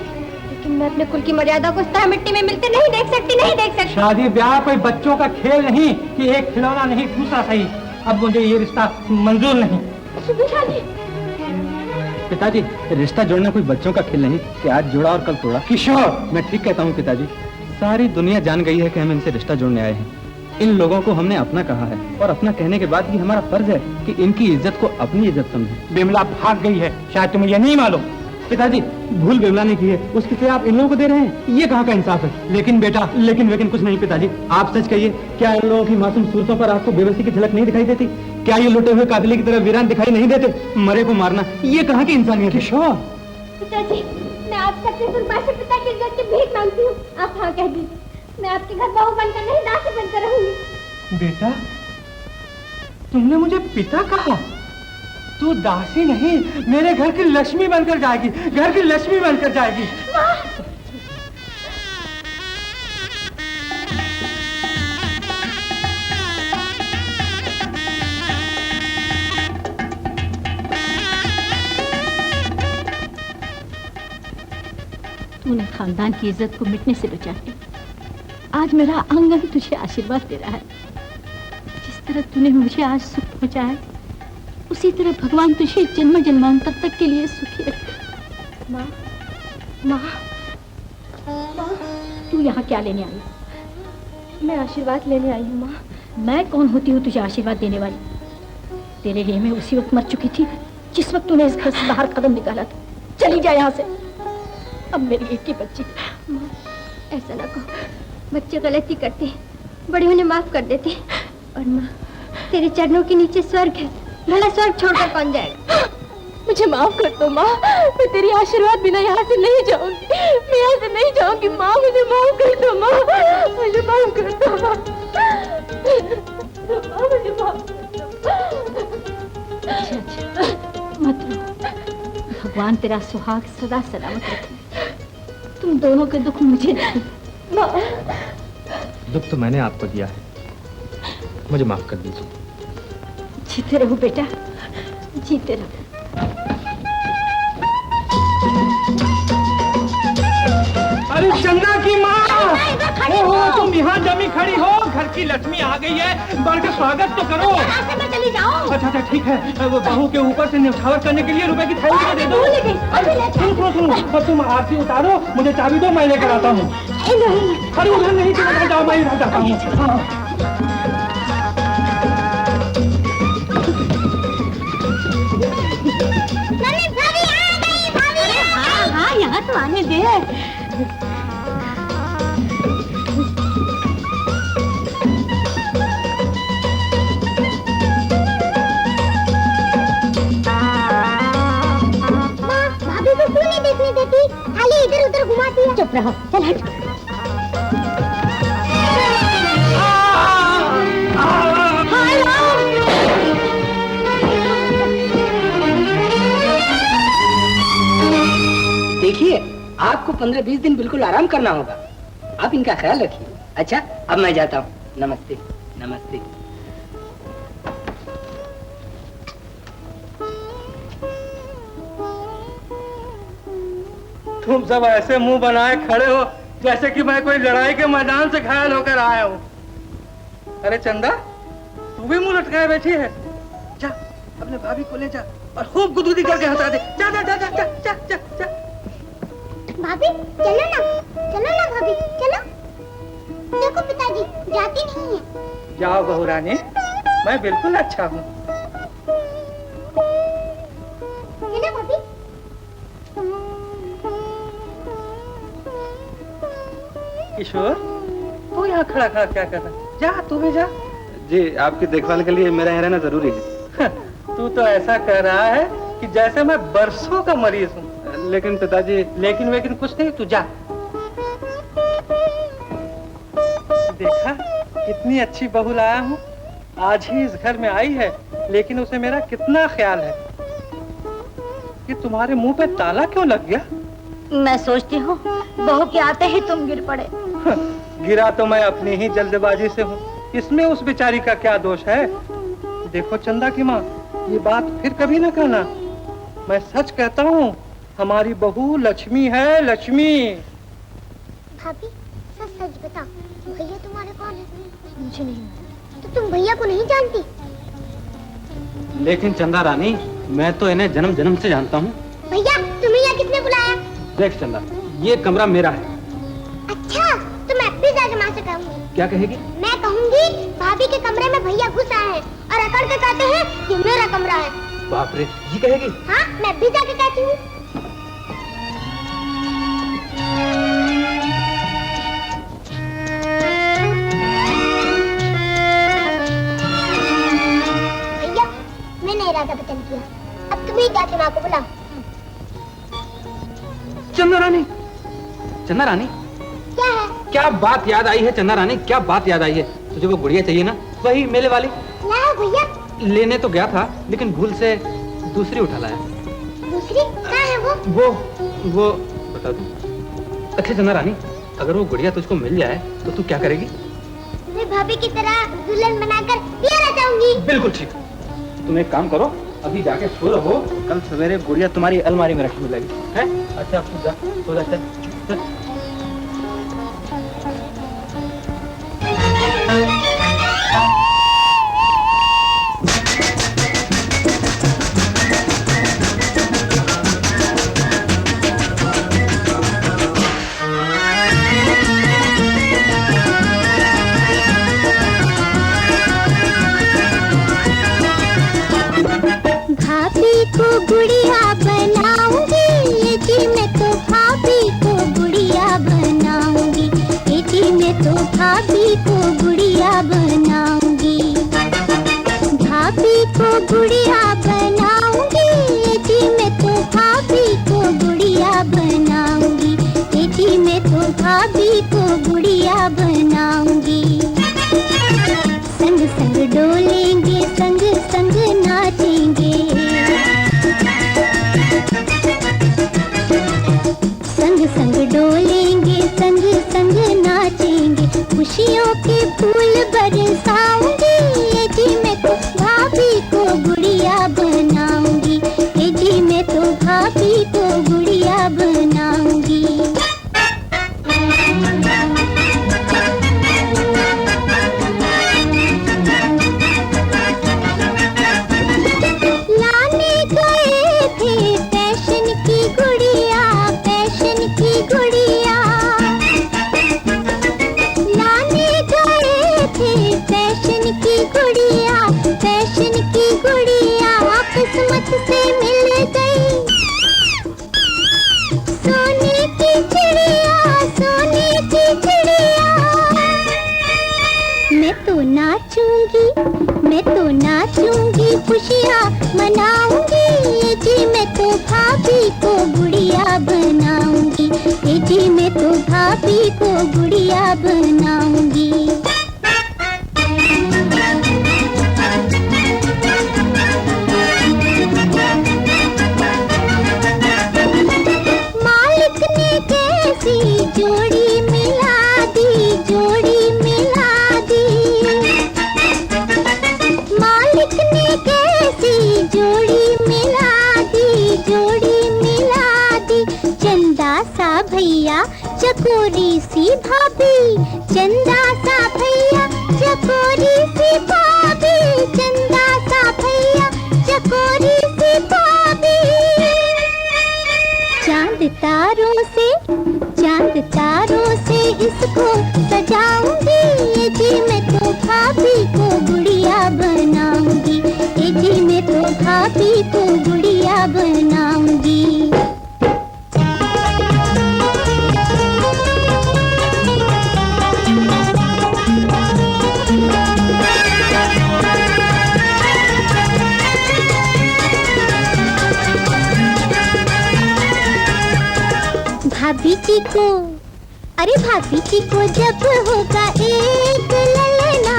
लेकिन मैं अपने कुल की मर्यादा को इस तरह मिट्टी में मिलते नहीं देख सकती, नहीं देख सकती। शादी ब्याह कोई बच्चों का खेल नहीं कि एक खिलौना नहीं दूसरा सही। अब मुझे ये रिश्ता मंजूर नहीं। पिताजी, रिश्ता जोड़ना कोई बच्चों का खेल नहीं कि आज जोड़ा और कल तोड़ा। किशोर, मैं ठीक कहता हूँ पिताजी। सारी दुनिया जान गई है कि हम इनसे रिश्ता जोड़ने आए हैं। इन लोगों को हमने अपना कहा है और अपना कहने के बाद ये हमारा फर्ज है कि इनकी इज्जत को अपनी इज्जत समझें। बिमला भाग गई है, शायद तुम्हें ये नहीं मालूम। पिताजी, भूल बिमला ने की है, उसकी सजा आप इन लोगों को दे रहे हैं, ये कहाँ का इंसाफ है? लेकिन बेटा, लेकिन कुछ नहीं पिताजी, आप सच कहिए, क्या इन लोगों की मासूम सूरतों पर आपको बेबसी की झलक नहीं दिखाई देती? क्या ये लुटे हुए कातिले की तरह वीरान दिखाई नहीं देते? मरे को मारना, ये कहाँ की इंसानियत है? किशोर, पिताजी, मैं आपसे अपने सुरपाशी पिता की इज्जत की भीख मांगती हूँ। आप हाँ कह दीजिए, मैं आपके घर बहू बनकर नहीं, दासी बनकर रहूंगी। बेटा, तुमने मुझे पिता कहा? तू दासी नहीं, मेरे घर की लक्ष्मी बनकर जाएगी, घर की लक्ष्मी बनकर जाएगी। तूने खानदान की इज्जत को मिटने से बचा के आज मेरा आंगन तुझे आशीर्वाद दे रहा है। जिस तरह तूने मुझे आज सुख पहुंचाया, उसी तरह भगवान तुझे जन्म जन्मांतर तक के लिए सुखी रखे। माँ, माँ, तू यहाँ क्या लेने आई? मैं आशीर्वाद लेने आई हूँ माँ। मैं कौन होती हूँ तुझे आशीर्वाद देने वाली? तेरे लिए मैं उसी वक्त मर चुकी थी जिस वक्त तूने इस घर से बाहर कदम निकाला था। चली जा यहाँ से। अब मेरी एक ही बच्ची। माँ, ऐसा ना कहो। बच्चे गलती करते हैं, बड़े उन्हें माफ कर देते हैं। और माँ, तेरे चरणों के नीचे स्वर्ग है, भला स्वर्ग छोड़कर कौन जाएगा? मुझे माफ कर दो माँ, मैं तेरी आशीर्वाद बिना यहाँ से नहीं जाऊंगी। मैं यहाँ से नहीं जाऊंगी माँ, मुझे माफ कर दो माँ, मुझे माफ कर दो माँ, मुझे माफ कर दो। अच्छा, मत रो। भगवान तेरा सुहाग सदा सलामत रखे। तुम दोनों के दुख मुझे नहीं। माँ, दुख तो मैंने आपको दिया है, मुझे माफ कर दीजिए। जीते रहो बेटा, जीते रहो। अरे चंदा की माँ, तुम यहाँ जमी खड़ी हो, घर की लक्ष्मी आ गई है, बढ़ के स्वागत तो करो। मैं चली जाऊँ। अच्छा अच्छा ठीक है, वो बहू के ऊपर से न्यौछावर करने के लिए रुपए की थैली तो दे दो। सुनो सुनो सुनो, तुम आरती उतारो, मुझे चाबी दो, मैं लेकर आता हूँ। अरे उधर नहीं, चला जाओ, मैं इधर जाता हूँ। हाँ, यहाँ तो आने दे। भाभी को क्यों नहीं देखने देती? खाली इधर उधर घुमाती है। चुप रहो, चल हट। देखिए, आपको 15-20 दिन बिल्कुल आराम करना होगा। आप इनका ख्याल रखिए। अच्छा, अब मैं जाता हूँ। नमस्ते। नमस्ते। तुम सब ऐसे मुंह बनाए खड़े हो जैसे कि मैं कोई लड़ाई के मैदान से घायल होकर आया हूँ। अरे चंदा, तू भी मुंह लटकाए बैठी है। जा, अपने भाभी को ले जा और खूब गुदगुदी करके हंसा दे। जा जा जा जा जा जा जा, जा। भाभी चलो ना भाभी चलो। देखो पिताजी जाती नहीं है। जाओ बहू रानी, मैं बिल्कुल अच्छा हूँ। है ना भाभी? किशोर, तू यहाँ खड़ा खड़ा क्या कर रहा? जा, तू भी जा। जी, आपकी देखभाल के लिए मेरा यहाँ रहना जरूरी है। तू तो ऐसा कह रहा है कि जैसे मैं बरसों का मरीज हूँ। लेकिन पिताजी, लेकिन कुछ नहीं, तू जा। देखा कितनी अच्छी बहू लाया हूँ। आज ही इस घर में आई है, लेकिन उसे मेरा कितना ख्याल है। कि तुम्हारे मुंह पे ताला क्यों लग गया? मैं सोचती हूँ बहू के आते ही तुम गिर पड़े। गिरा तो मैं अपनी ही जल्दबाजी से हूँ, इसमें उस बेचारी का क्या दोष है? देखो चंदा की माँ, ये बात फिर कभी ना कहना। मैं सच कहता हूँ, हमारी बहू लक्ष्मी है, लक्ष्मी। भाभी सच सच बता, भैया तुम्हारे कौन है? मुझे नहीं। तो तुम भैया को नहीं जानती? लेकिन चंदा रानी, मैं तो इन्हें जन्म जन्म से जानता हूँ। भैया तुम्हें यहाँ किसने बुलाया? देख चंदा, ये कमरा मेरा है। अच्छा, तो मैं भी जाके माँ से कहूँगी। क्या कहेगी? मैं कहूँगी भाभी के कमरे में भैया घुस आए हैं और अकड़ के कहते हैं कि मेरा कमरा है। बाप रे, ये कहेगी? हाँ, मैं भी जाके कहती हूँ। भैया, मैंने इरादा बदल दिया। अब तुम ही जाके माँ को बुलाओ। चंदा रानी, चंदा रानी, क्या है? क्या बात याद आई है? चंदा रानी, क्या बात याद आई है? तुझे वो गुड़िया चाहिए ना, वही मेले वाली? लाओ भैया। लेने तो गया था, लेकिन भूल से दूसरी उठा लाया। दूसरी कहाँ है वो बता दूं? अच्छा चंदा रानी, अगर वो गुड़िया तुझको मिल जाए तो तू क्या करेगी? मैं भाभी की तरह दुल्हन बनाकर प्यारा चाहूंगी। बिल्कुल ठीक। तुम एक काम करो, अभी जाके सो रहो, कल सवेरे गुड़िया तुम्हारी अलमारी में रखी मिलेगी, है? अच्छा, अब तू जा, सो जा, चल। गुड़िया बनाऊंगी, ये जी मैं तो भाभी को गुड़िया बनाऊंगी, ये जी मैं तो भाभी को गुड़िया बनाऊंगी, भाभी को गुड़िया बनाऊंगी, ये जी मैं तो भाभी को गुड़िया बनाऊंगी, ये जी मैं तो भाभी को गुड़िया बनाऊंगी। संग संग डोलेंगे, संग संग नाचेंगे, संग संग डोलेंगे, संग संग नाचेंगे, खुशियों के फूल बरसाऊंगी, ये जी मैं तो भाभी को गुड़िया बनाऊंगी, ये जी मैं तो भाभी को गुड़िया बनाऊंगी। लाने गए थे फैशन की गुड़िया, फैशन की गुड़िया, लाने गए थे फैशन की गुड़िया, फैशन की गुड़िया, किस्मत से मिल गई सोने की चिड़िया, सोने की चिड़िया। मैं तो नाचूंगी, मैं तो नाचूंगी, खुशियाँ मनाऊंगी, ये जी मैं तो भाभी को गुड़िया बनाऊंगी, ये जी मैं तो भाभी को गुड़िया बनाऊंगी। मालिक ने कैसी जोड़ी मिला दी, जोड़ी मिला दी, मालिक ने कैसी जोड़ी मिला दी, जोड़ी मिला दी। चंदा सा भैया, चकोरी सी भाभी, चंदा सा भैया, चकोरी सी भाभी, चंदा सा भैया, चकोरी सी भाभी। चांद तारों से, चांद तारों से इसको सजाऊंगी, ये जी मैं तो भाभी को गुड़िया बनाऊंगी, ये जी मैं तो भाभी को गुड़िया बनाऊंगी। भाभी जी को, अरे भाभी जी को जब होगा एक ललना,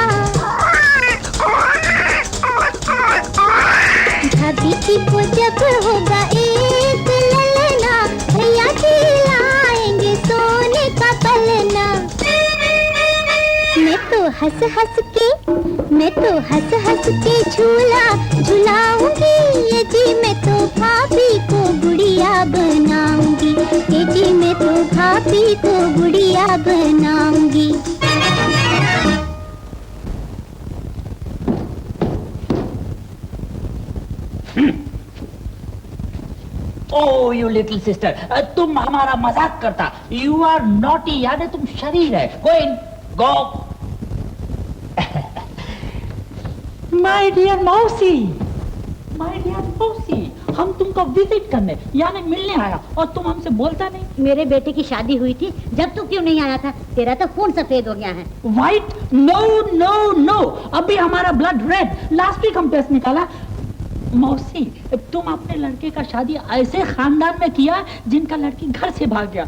भाभी जी को जब होगा एक ललना, भैया जी लाएंगे सोने का पलना। मैं तो हंस हंस के, मैं तो हंस हंस के झूला झुलाऊंगी, ये जी मैं तो भाभी को गुड़िया बनाऊंगी, ये जी मैं तो भाभी को गुड़िया बनाऊंगी। ओ यू लिटिल सिस्टर, तुम हमारा मजाक करता, यू आर नॉटी, यानी तुम शरीर है। गो इन, गो। माय डियर मौसी, माय डियर मौसी, हम तुमको विजिट करने यानी मिलने आया और तुम हमसे बोलता नहीं। मेरे बेटे की शादी हुई थी, जब तू क्यों नहीं आया था? तेरा तो खून सफेद हो गया है। व्हाइट? नो नो नो, अभी हमारा ब्लड रेड। लास्ट वीक हम टेस्ट निकाला। मौसी, तुम अपने लड़के का शादी ऐसे खानदान में किया जिनका लड़की घर से भाग गया।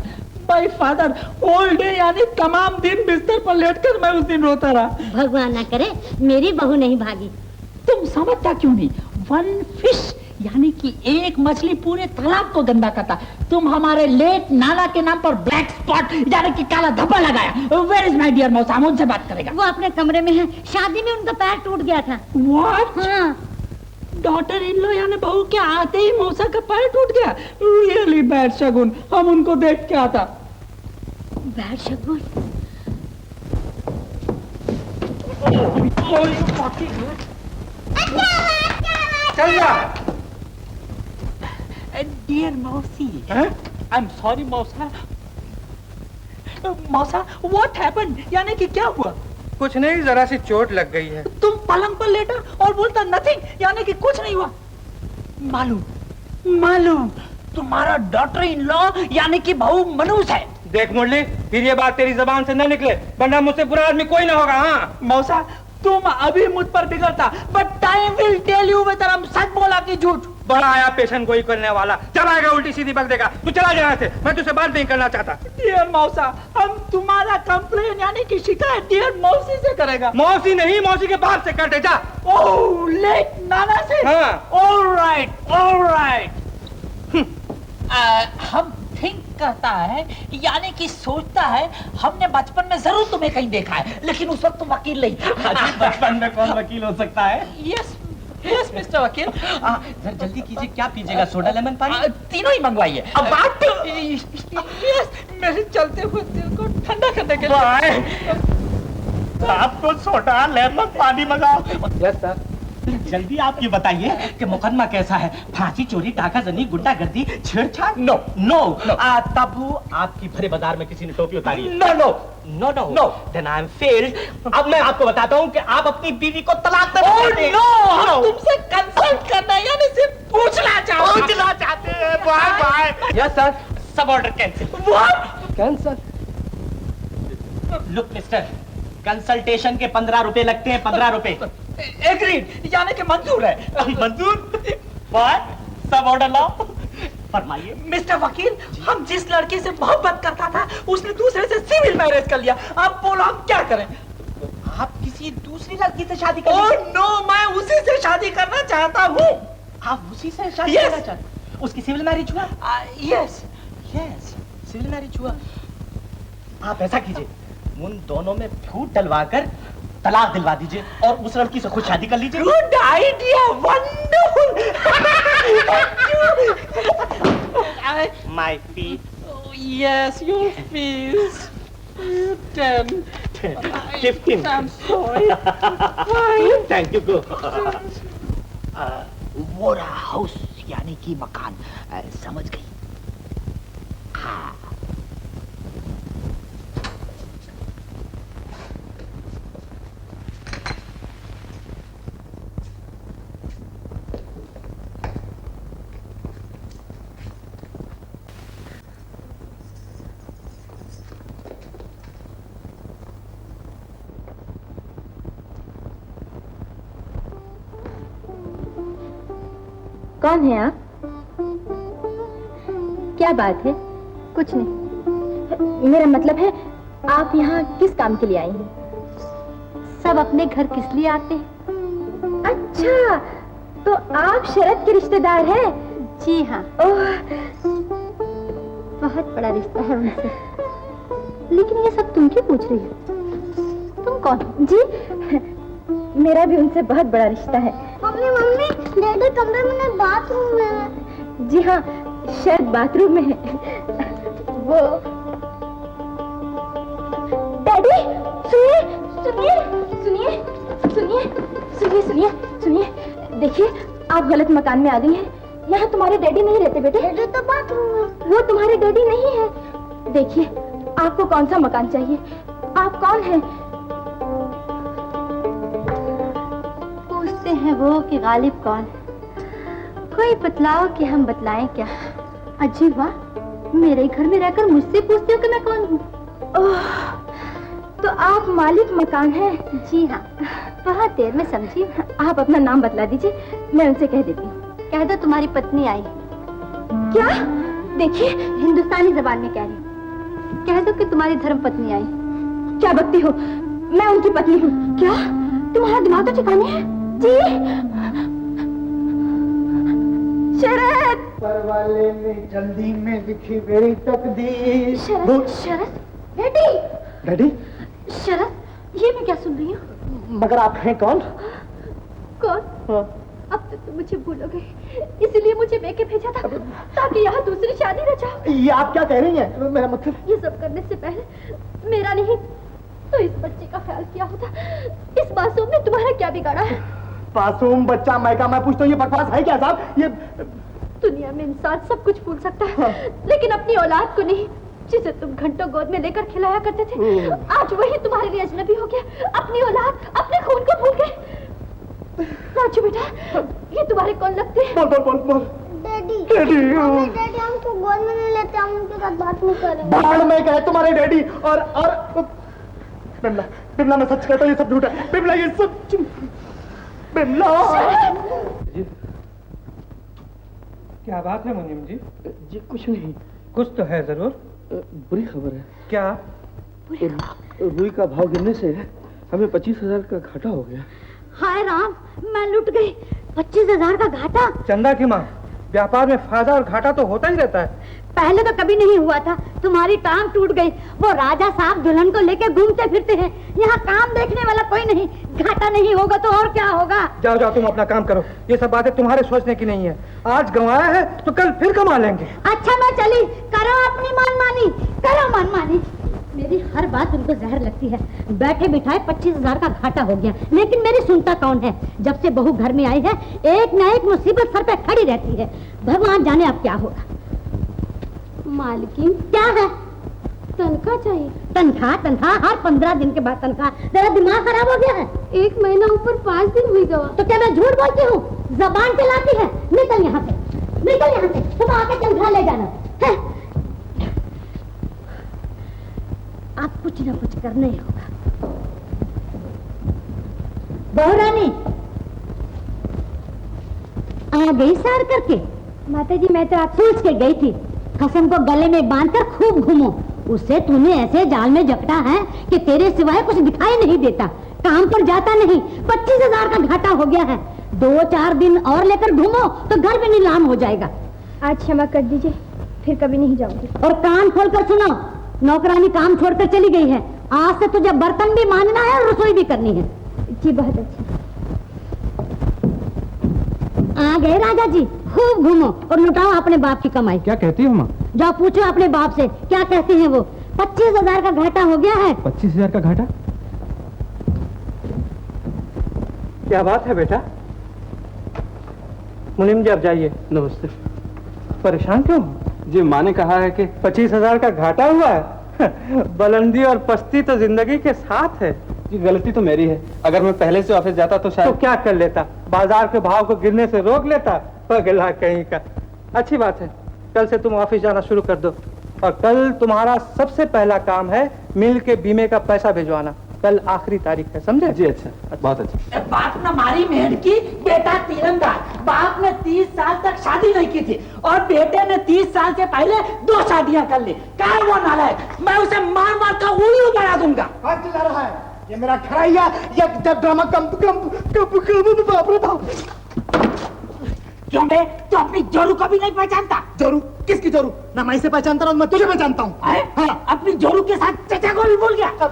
माय फादर होल डे यानी तमाम दिन बिस्तर पर लेटकर मैं उस दिन रोता रहा। भगवान ना करे मेरी बहू नहीं भागी। तुम समझता क्यों नहीं? वन फिश यानी कि एक मछली पूरे तालाब को गंदा करता। तुम हमारे लेट नाना के नाम पर ब्लैक स्पॉट यानी कि काला धब्बा लगाया। वेयर इज माय डियर मौसा? मुझसे बात करेगा। वो अपने कमरे में है, शादी में उनका पैर टूट गया था। व्हाट? हाँ। डॉटर इन लो यानी बहू के आते ही मौसा का पैर टूट गया। रियली बैड शगुन। हम उनको देख के आता। बैड शगुन? चल जा। डियर मौसी, आई एम सॉरी मौसा। मौसा, व्हाट हैपेंड? यानी कि क्या हुआ? कुछ नहीं, जरा सी चोट लग गई है। तुम पलंग पर लेटा और बोलता नथिंग, यानी कि कुछ नहीं हुआ। मालूम मालूम तुम्हारा डॉटर इन लॉ यानी कि बहू मनूस है। देख मुरली, फिर ये बात तेरी जबान से न निकले, वरना मुझसे बुरा आदमी कोई ना होगा। हाँ मौसा, तुम अभी मुझ पर बिगड़ता, but time will tell you whether हम सच बोला कि झूठ। बड़ा आया पेशेंट कोई करने वाला, जब आएगा उल्टी सीधी बक देगा। तू चला जा यहाँ से, मैं तुझसे बात नहीं करना चाहता। डियर मौसा, हम तुम्हारा कंप्लेन यानी कि शिकायत डियर मौसी से करेगा। मौसी नहीं, मौसी के बाप से कर दे जा। ओह, लेट नाना से। हाँ। Alright alright. हम थिंक करता है यानी कि सोचता है, हमने बचपन में जरूर तुम्हें कहीं देखा है, लेकिन उस वक्त तुम वकील नहीं था। बचपन में कौन वकील हो सकता है? यस यस मिस्टर वकील। जरा जल्दी कीजिए, क्या पीजिएगा, सोडा लेमन पानी? तीनों ही मंगवाइए। अब बात यस, मेरे चलते हुए दिल को ठंडा करने के लिए आपको सोडा लेमन पानी मंगाओ। Yes sir. जल्दी आप ये बताइए कि मुकदमा कैसा है? फांसी, चोरी, डाकाजनी, गुंडागर्दी, छेड़छाड़? No no. तब आपकी भरे बाजार में किसी ने टोपी उतारी? No no no no no. Then I am failed. अब मैं आपको बताता हूँ कि आप अपनी बीवी को तलाक देना चाहते हैं। हम तुमसे कंसल्ट करना यानी सिर्फ पूछना चाहते हैं। Bye bye. Yes sir. सब order cancel. What? Cancel? Look mister, consultation के 15 रुपए लगते हैं, 15 रुपए। एग्रीड, यानी कि मंजूर है। मंजूर? सब ऑर्डर लाओ, फरमाइए। मिस्टर वकील, हम जिस लड़के से मोहब्बत करता था उसने दूसरे से सिविल मैरिज कर लिया। अब बोलो हम क्या करें? आप किसी दूसरी लड़की से शादी कर? ओह नो, मैं उसी से शादी करना चाहता हूँ। आप उसी से शादी Yes. करना चाहते? उसकी सिविल मैरिज हुआ? यस यस, सिविल मैरिज हुआ। आप ऐसा कीजिए, उन दोनों में फूट डलवाकर तलाक दिलवा दीजिए और उस लड़की से खुद शादी कर लीजिए। Good idea, wonderful. My fees. Yes, your fees 10 15। I'm sorry. Thank you. Go. Vora house यानी कि मकान, समझ गई। हाँ। कौन है आप? क्या बात है? कुछ नहीं। मेरा मतलब है आप यहाँ किस काम के लिए आई हैं? सब अपने घर किस लिए आते हैं? अच्छा, तो आप शरद के रिश्तेदार हैं? जी हाँ। ओह, बहुत बड़ा रिश्ता है उनसे। लेकिन ये सब तुम क्यों पूछ रही हो? तुम कौन? जी, मेरा भी उनसे बहुत बड़ा रिश्ता है। मम्मी मम्मी, डैडी कमरे में बाथरूम में है। जी हाँ, शायद बाथरूम में है वो। डैडी, सुनिए सुनिए सुनिए सुनिए सुनिए सुनिए सुनिए। देखिए, आप गलत मकान में आ गई हैं। यहाँ तुम्हारे डैडी नहीं रहते बेटे। डैडी तो बाथरूम में। वो तुम्हारे डैडी नहीं है। देखिए, आपको कौन सा मकान चाहिए? आप कौन हैं? पूछते हैं वो कि गालिब कौन है। कोई बतलाओ कि हम बतलाएं क्या? अजीब वाह, मेरे घर में रहकर मुझसे पूछते हो कि मैं कौन हूँ? ओह, तो आप मालिक मकान हैं? जी हाँ, बहुत देर में समझी। आप अपना नाम बतला दीजिए, मैं उनसे कह देती हूँ। कह दो तुम्हारी पत्नी आई। क्या? देखिए, हिंदुस्तानी जबान में कह रही हूँ। कह दो कि तुम्हारी धर्म पत्नी आई। क्या बकती हो? मैं उनकी पत्नी हूँ। क्या तुम्हारा दिमाग तो ठिकाने है? जी शरद। परवाले में जल्दी में लिखी मेरी तकदीर। शरद, शरद, बेटी। डैडी, शरद, ये मैं क्या सुन रही हूँ? मगर आप हैं कौन? कौन? हाँ। अब तो तुम मुझे भूलोगे, इसलिए मुझे लेके भेजा था ताकि यहाँ दूसरी शादी न जाओ। ये आप क्या कह रही हैं? मेरा मतलब ये सब करने से पहले मेरा नहीं तो इस बच्चे का ख्याल किया होता। इस मासूम ने तुम्हारा क्या बिगाड़ा है? मासूम बच्चा मैका, मैं पूछता हूँ ये बकवास है क्या साहब? ये दुनिया में इंसान सब कुछ भूल सकता है, लेकिन अपनी औलाद को नहीं, जिसे तुम घंटों गोद में लेकर खिलाया करते थे। आज वही तुम्हारे लिए अजनबी हो गया। अपनी औलाद, अपने खून को भूल गए। राजू बेटा, ये तुम्हारे कौन लगते हैं? बोल बोल बोल बोल। डैडी डैडी, मम्मी, डैडी हमको गोद में नहीं लेते, हम उनके साथ बात नहीं करेंगे। बाहर में गए तुम्हारे डैडी और बिमला, बिमला मैं सच कहता हूँ ये सब झूठ है। बिमला ये सब बिमला। क्या बात है मुनीम जी? जी कुछ नहीं, कुछ तो है जरूर। बुरी खबर है। क्या? रुई का भाव गिरने से हमें 25,000 का घाटा हो गया। हाय राम, मैं लुट गई। 25,000 का घाटा। चंदा की माँ, व्यापार में फायदा और घाटा तो होता ही रहता है। पहले तो कभी नहीं हुआ था। तुम्हारी टांग टूट गई। वो राजा साहब दुल्हन को लेकर घूमते फिरते हैं। यहाँ काम देखने वाला कोई नहीं। घाटा नहीं होगा तो और क्या होगा? जाओ जाओ, तुम अपना काम करो। ये सब बातें तुम्हारे सोचने की नहीं है। आज गंवाया है तो कल फिर कमा लेंगे। अच्छा मैं चली। करो अपनी मनमानी, करो मनमानी। मेरी हर बात उनको जहर लगती है। बैठे बिठाए 25,000 का घाटा हो गया, लेकिन मेरी सुनता कौन है? जब से बहू घर में आई है, एक न एक मुसीबत सर पे खड़ी रहती है। भगवान जाने अब क्या होगा। मालकिन क्या है? तनख्वाह चाहिए। तनख्वाह? तनख्वाह हर 15 दिन के बाद तनख्वाह। तेरा दिमाग खराब हो गया है? 1 महीना ऊपर 5 दिन हुई गवा। तो क्या मैं झूठ बोलती हूँ? जबान चलाती है। निकल यहाँ से, निकल यहाँ से। तुम आके तनख्वाह ले जाना है। आप कुछ ना कुछ करना ही होगा। बहू रानी आ गई सार करके? माता जी मैं तो आप सोच के गई थी कसम को गले में बांधकर खूब घूमो। उससे तूने ऐसे जाल में जकड़ा है कि तेरे सिवाय कुछ दिखाई नहीं देता। काम पर जाता नहीं। 25,000 का घाटा हो गया है। 2-4 दिन और लेकर घूमो तो घर भी नीलाम हो जाएगा। आज क्षमा कर दीजिए, फिर कभी नहीं जाऊंगी। और कान खोलकर सुनो, नौकरानी काम छोड़कर चली गई है। आज से तुझे बर्तन भी मानना है और रसोई भी करनी है। जी बहुत अच्छा। आ गए राजा जी। खूब घूमो और लुटाओ अपने बाप की कमाई। क्या कहती हो माँ? जाओ पूछो अपने बाप से क्या कहते हैं वो। 25,000 का घाटा हो गया है। 25,000 का घाटा? क्या बात है बेटा? मुनीम जी आप जाइए। नमस्ते। परेशान क्यों? जी माँ ने कहा है कि 25,000 का घाटा हुआ है। बुलंदी और पस्ती तो जिंदगी के साथ है। जी गलती तो मेरी है। अगर मैं पहले से ऑफिस जाता तो शायद। तो क्या कर लेता? बाजार के भाव को गिरने से रोक लेता। पगला कहीं का। अच्छी बात है, कल से तुम ऑफिस जाना शुरू कर दो। और कल तुम्हारा सबसे पहला काम है मिल के बीमे का पैसा भिजवाना। कल आखिरी तारीख है, समझे? जी अच्छा, बहुत अच्छा। बाप ने मारी मेहनत की, बेटा तीरंदाज। बाप ने 30 साल तक शादी नहीं की थी और बेटे ने 30 साल से पहले 2 शादियां कर ली। क्या वो नालायक? मैं उसे मार मार कर उल्लू बना दूंगा। हाथ चला रहा है ये मेरा खराइया। ये ड्रामा बाप रे बाप। क्यों बे? तो अपनी जोरू को भी नहीं पहचानता? जोरू? किसकी जोरू? ना मैं इसे पहचानता हूँ, मैं तुझे पहचानता हूँ। हाँ? अपनी जोरू के साथ चचा को भी भूल गया?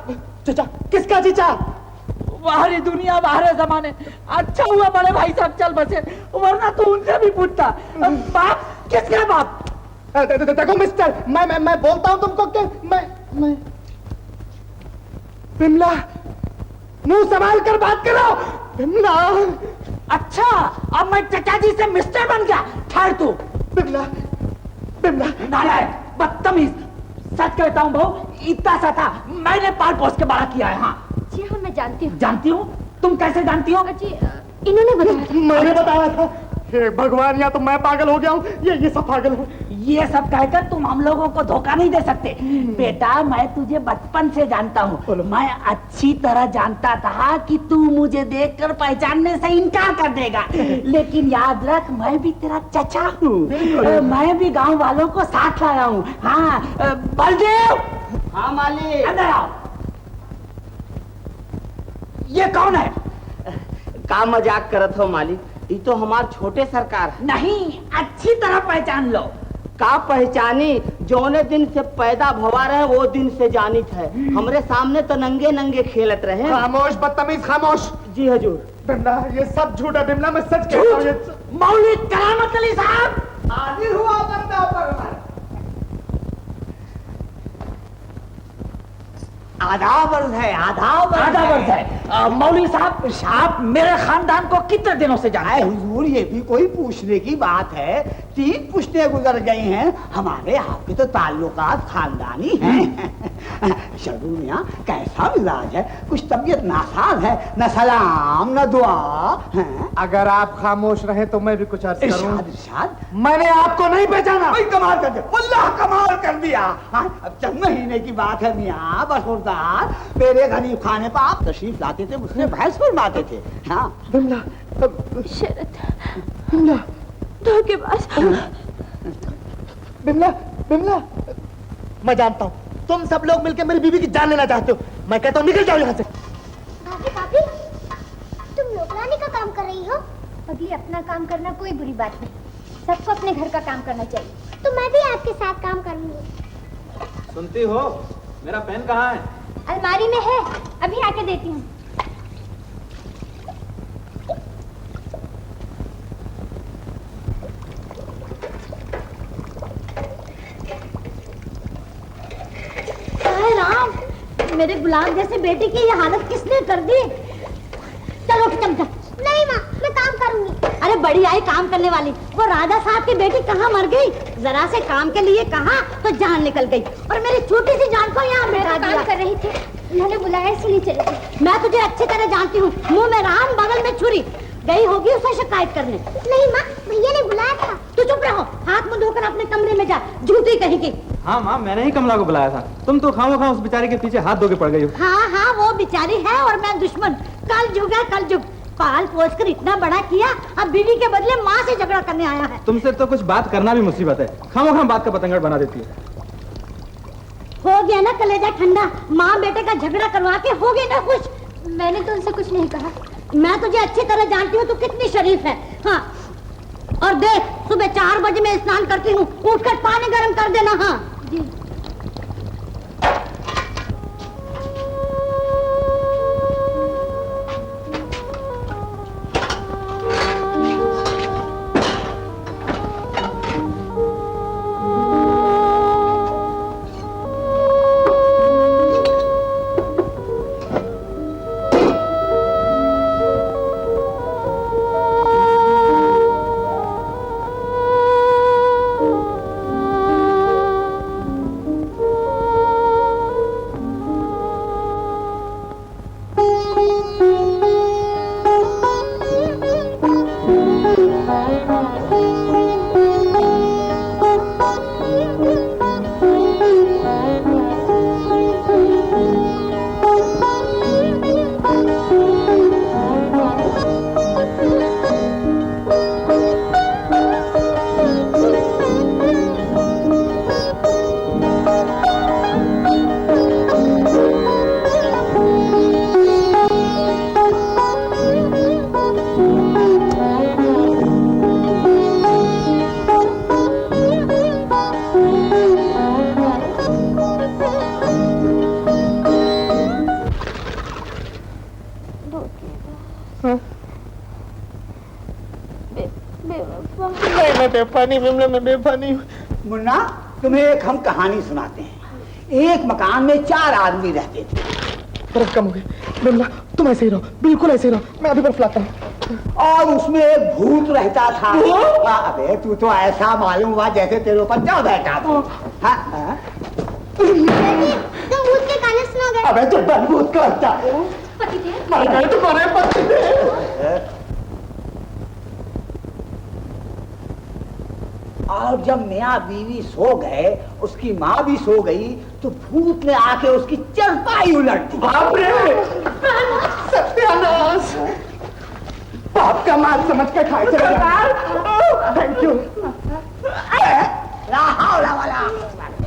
चचा? किसका चचा? बाहरी दुनिया, बाहरे जमाने। अच्छा हुआ बड़े भाई साहब चल बचे, वरना तो उनसे भी पूछता। बाप किसका बाप? देखो मिस्टर, मैं बोलता हूँ तुमको कि मैं बिमला, मुंह संभाल कर बात करो। बिमला। अच्छा, अब मैं चचा जी से मिस्टर बन गया। ठहर तू। बिमला, बिमला। नालायक, बदतमीज। सच कहता हूँ बहू, इतना सा था, मैंने पाल पोस के बड़ा किया है। हाँ जी हाँ मैं जानती हूँ। जानती हूँ? तुम कैसे जानती हो? जी इन्होंने बताया था। मैंने बताया था। हे भगवान, या तो मैं पागल हो गया हूँ ये सब पागल हो। ये सब कहकर तुम हम लोगों को धोखा नहीं दे सकते। बेटा मैं तुझे बचपन से जानता हूँ। मैं अच्छी तरह जानता था कि तू मुझे देखकर पहचानने से इनकार कर देगा। लेकिन याद रख, मैं भी तेरा चचा हूँ। मैं भी गांव वालों को साथ लाया हूँ। हाँ बलदेव। हाँ मालिक। अंदर आओ। ये कौन है? का मजाक करत हो मालिक? ये तो हमार छोटे सरकार है। नहीं, अच्छी तरह पहचान लो। का पहचानी? जौने दिन से पैदा भवा रहे वो दिन से जानित है। हमरे सामने तो नंगे नंगे खेलत रहे। खामोश बदतमीज, खामोश। जी हजूर। बिमला ये सब झूठ है। बिमला मैं सच कहता हूँ। मौलवी करामत अली साहब, हाजिर हुआ बंदा पर। आदाब अर्ज है, आदाब अर्ज है। मौलवी साहब, आप मेरे खानदान को कितने दिनों से जानते हैं? हुजूर ये भी कोई पूछने की बात है? 3 पुश्ते गुजर गई हैं। हमारे आपके तो ताल्लुकात खानदानी हैं। शर्दू मियाँ कैसा मिजाज है, कुछ तबीयत नासाज है, न सलाम न दुआ है। अगर आप खामोश रहे तो मैं भी कुछ अर्ज करूं। इरशाद इरशाद। मैंने आपको नहीं पहचाना। भाई कमाल कर दिया, वल्लाह कमाल कर दिया। हाँ, अब चंद महीने की बात है मियाँ बरखुरदार, मेरे गरीब खाने पर आप तशरीफ लाते थे, मुझसे बहस फरमाते थे। हाँ बिमला, शरद, बिमला, धोखेबाज। बिमला, बिमला, मैं जानता हूँ तुम सब लोग मिलकर मेरी बीवी की जान लेना चाहते हो। मैं कहता हूँ निकल जाओ यहाँ से। भाभी भाभी, तुम नौकरानी का काम कर रही हो? अभी अपना काम करना कोई बुरी बात नहीं, सबको अपने घर का काम करना चाहिए। तो मैं भी आपके साथ काम करूंगी। सुनती हो, मेरा पेन कहाँ है? अलमारी में है, अभी आके देती हूँ। राम, मेरे गुलाम जैसे बेटे की ये हालत किसने कर दी? चलो चमचा। नहीं माँ, मैं काम करूंगी। अरे बड़ी आई काम करने वाली, वो राजा साहब की बेटी कहाँ मर गई? जरा से काम के लिए कहा तो जान निकल गई, और मेरी छोटी सी जान को यहाँ बिठा दिया। काम कर रही थी, उन्होंने बुलाया इसलिए चले गई। मैं तुझे अच्छी तरह जानती हूँ, मुंह में राम बगल में छुरी। गई होगी उसे शिकायत करने। नहीं माँ, भैया ने बुलाया था। तू चुप रहो, हाथ मुंह धोकर अपने कमरे में जा, झूठी कहेगी। हाँ माँ, मैंने ही कमला को बुलाया था, तुम तो खामोखा उस बेचारे के पीछे हाथ धो के पड़ गई हो। हाँ हाँ, वो बेचारी है और मैं दुश्मन। कल जुग है कल जुग, पाल पोस कर इतना बड़ा किया, अब बीवी के बदले माँ से झगड़ा करने आया है। तुमसे तो कुछ बात करना भी मुसीबत है, खामोखा बात का पतंगड़ बना देती है। हो गया ना कलेजा ठंडा, माँ बेटे का झगड़ा करवा के हो गई ना खुश। मैंने तो उनसे कुछ नहीं कहा। मैं तुझे अच्छी तरह जानती हूँ, तू कितनी शरीफ है। हाँ, और देख सुबह 4 बजे मैं स्नान करती हूँ, उठकर पानी गर्म कर देना। हाँ जी। बेफानी बिमला, मैं बेफानी। मुन्ना, तुम्हें एक हम कहानी सुनाते हैं। एक मकान में 4 आदमी रहते थे। बर्फ कम हो गई बिमला, तुम ऐसे ही रहो, बिल्कुल ऐसे ही रहो, मैं अभी बर्फ लाता हूँ। और उसमें एक भूत रहता था। अबे तू तो ऐसा मालूम हुआ जैसे तेरे ऊपर जा बैठा था। हाँ? तो भूत के गाने सुना गए। अबे तो भूत का बच्चा। मर गए तुम्हारे पति। और जब मियाँ बीवी सो गए, उसकी माँ भी सो गई, तो भूत ने आके उसकी चरपाई उलट दी। बाप रे, सत्यानाश। बाप का माल समझ के खाए चले जाओ। Thank you.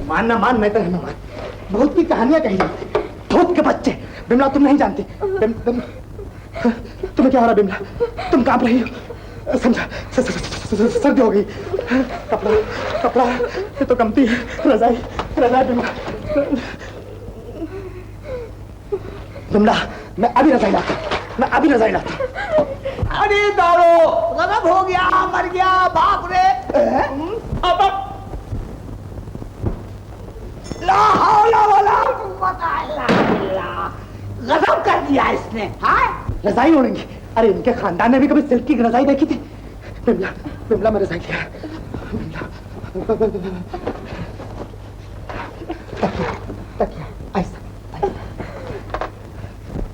मान ना मान, मैं तो ना मान, बहुत की कहानियां कही जाती। भूत के बच्चे, बिमला तुम नहीं जानती। तुम्हें क्या हो रहा बिमला? तुम कांप रही हो, समझा? सर्दी हो गई। कपड़ा ये तो कमती है। रजाई बिमला, मैं अभी रजाई लाता। अरे दौड़ो, गजब हो गया, मर गया, बाप रे। ला हौला वला कुव्वता इल्ला बिल्लाह, गजब कर दिया इसने। हाँ, रजाई ओढ़ेंगे? अरे इनके खानदान ने भी कभी सिल्क की रजाई देखी थी? बिमला मैं रजाई लिया। तकिया, ऐसा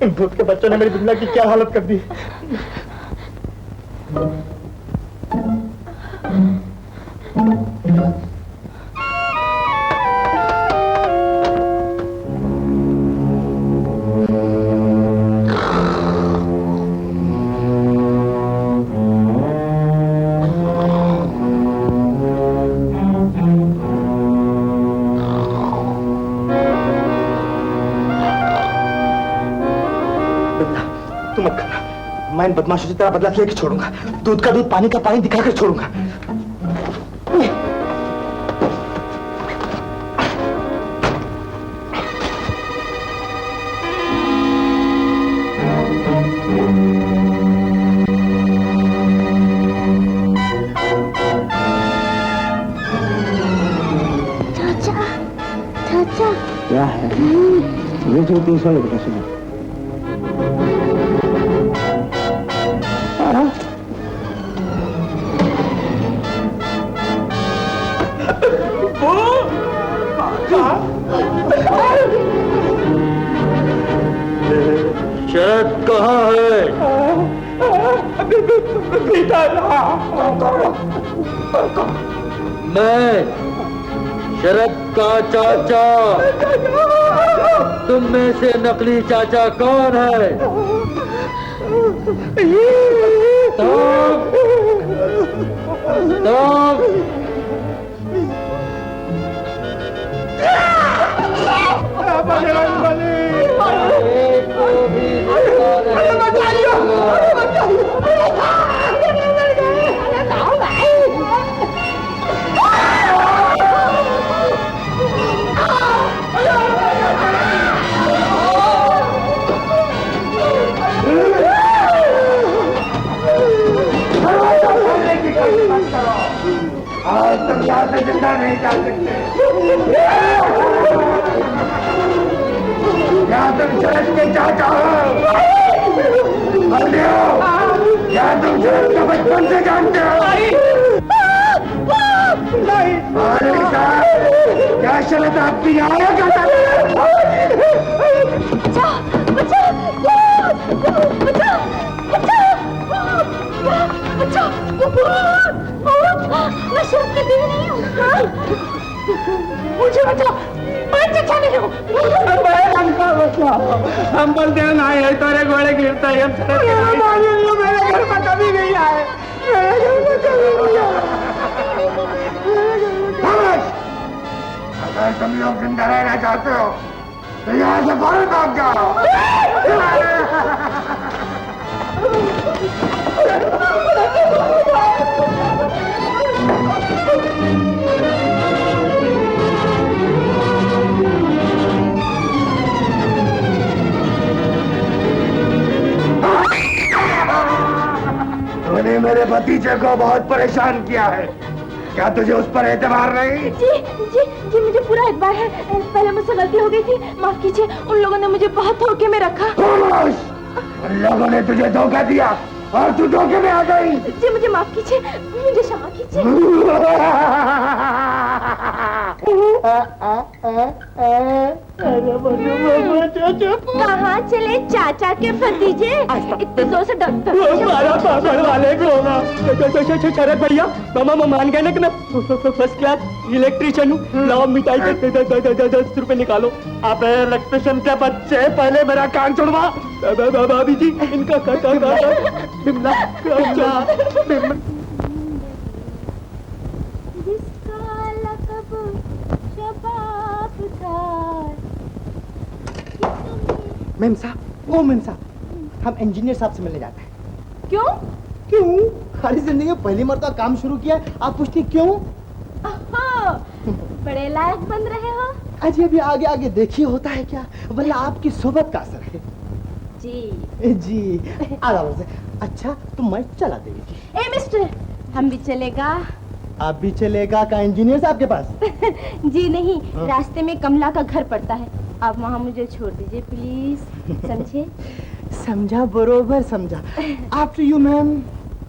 इन भूत के बच्चों ने मेरी बिमला की क्या हालत कर दी। मैं इन बदमाशों से तेरा बदला लेके छोड़ूंगा। दूध का दूध, पानी का पानी दिखाकर छोड़ूंगा। चाचा, चाचा। क्या है? ये जो 300 रुपये सुना। शरद कहाँ है? मैं शरद का चाचा। तुम में से नकली चाचा कौन है? आज तक यहाँ से जिंदा नहीं जा सकते। यहाँ तुम शरद के चाचा हो। यहाँ तुम शरद को बचपन से जानते हो। क्या शरद आपकी आया करता है? मैं शरद की बीवी नहीं हूँ। मुझे बचाओ, मैं चाचा नहीं हूँ। हम बोलते हैं ना ये तोरे घोड़े गिरता है। हम मेरे घर में कभी नहीं आए। मेरे घर में कभी नहीं आए। अगर तुम लोग जिंदा रहना चाहते हो तो यहाँ से फौरन भाग जाओ। तूने मेरे भतीजे को बहुत परेशान किया है। क्या तुझे उस पर एतबार नहीं? जी जी जी, मुझे पूरा एतबार है। पहले मुझसे गलती हो गई थी, माफ कीजिए। उन लोगों ने मुझे बहुत धोखे में रखा। उन लोगों ने तुझे धोखा दिया और तू धोखे में आ गई। जी मुझे माफ कीजिए, मुझे क्षमा कीजिए। कहाँ चले चाचा के भतीजे? इतने जोर से डॉक्टर वाले को होगा। शरद भैया, मामा मान गए ना कि मैं फर्स्ट क्लास इलेक्ट्रिशियन हूँ। लाओ मिठाई के 10 रुपए निकालो। आप इलेक्ट्रिशियन के बच्चे, पहले मेरा कान छुड़वा। भाभी जी, इनका बिमला मैम साहब, ओ मैम साहब, हम इंजीनियर साहब से मिलने जाते हैं। क्यों? क्यों? हमारी जिंदगी में पहली मर्तबा काम शुरू किया है, आप पूछती क्यों? बड़े लायक बन रहे हो। अजी अभी आगे आगे देखिए होता है क्या, वरना आपकी सोबत का असर है। जी आराम से। अच्छा तो मैं चला देगी। ए मिस्टर, हम भी चलेगा? आप भी चलेगा का इंजीनियर साहब के पास? जी नहीं, रास्ते में कमला का घर पड़ता है, आप वहाँ मुझे छोड़ दीजिए प्लीज। समझे? समझा, बरोबर समझा। After you ma'am.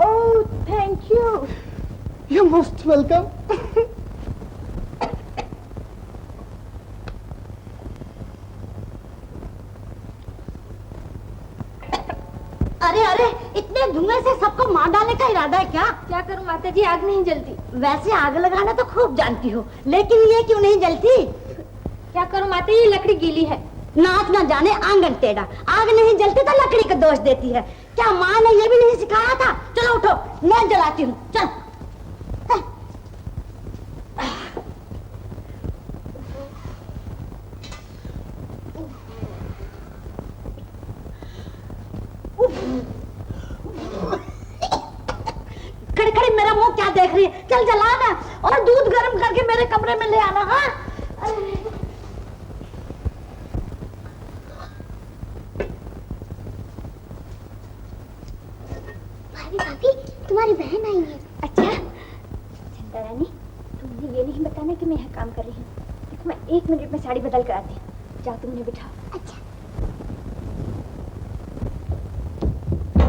Oh thank you. You most welcome. धुएं से सबको मार डालने का इरादा है क्या? क्या करूं माता जी, आग नहीं जलती। वैसे आग लगाना तो खूब जानती हो, लेकिन ये क्यों नहीं जलती? क्या करूं माता जी, लकड़ी गीली है। नाच ना जाने आंगन टेढ़ा, आग नहीं जलती तो लकड़ी का दोष देती है। क्या माँ ने ये भी नहीं सिखाया था? चलो उठो, मैं जलाती हूँ। चल। खड़े खड़े मेरा मुंह क्या देख रही है? चल जला ना, और दूध गर्म करके मेरे कमरे में ले आना। हाँ भाभी, तुम्हारी बहन आई है। अच्छा चंदा रानी, तुमने ये नहीं बताना कि मैं यहाँ काम कर रही हूँ। देखो मैं 1 मिनट में साड़ी बदल कर आती हूँ। जाओ तुम उन्हें बिठाओ। अच्छा।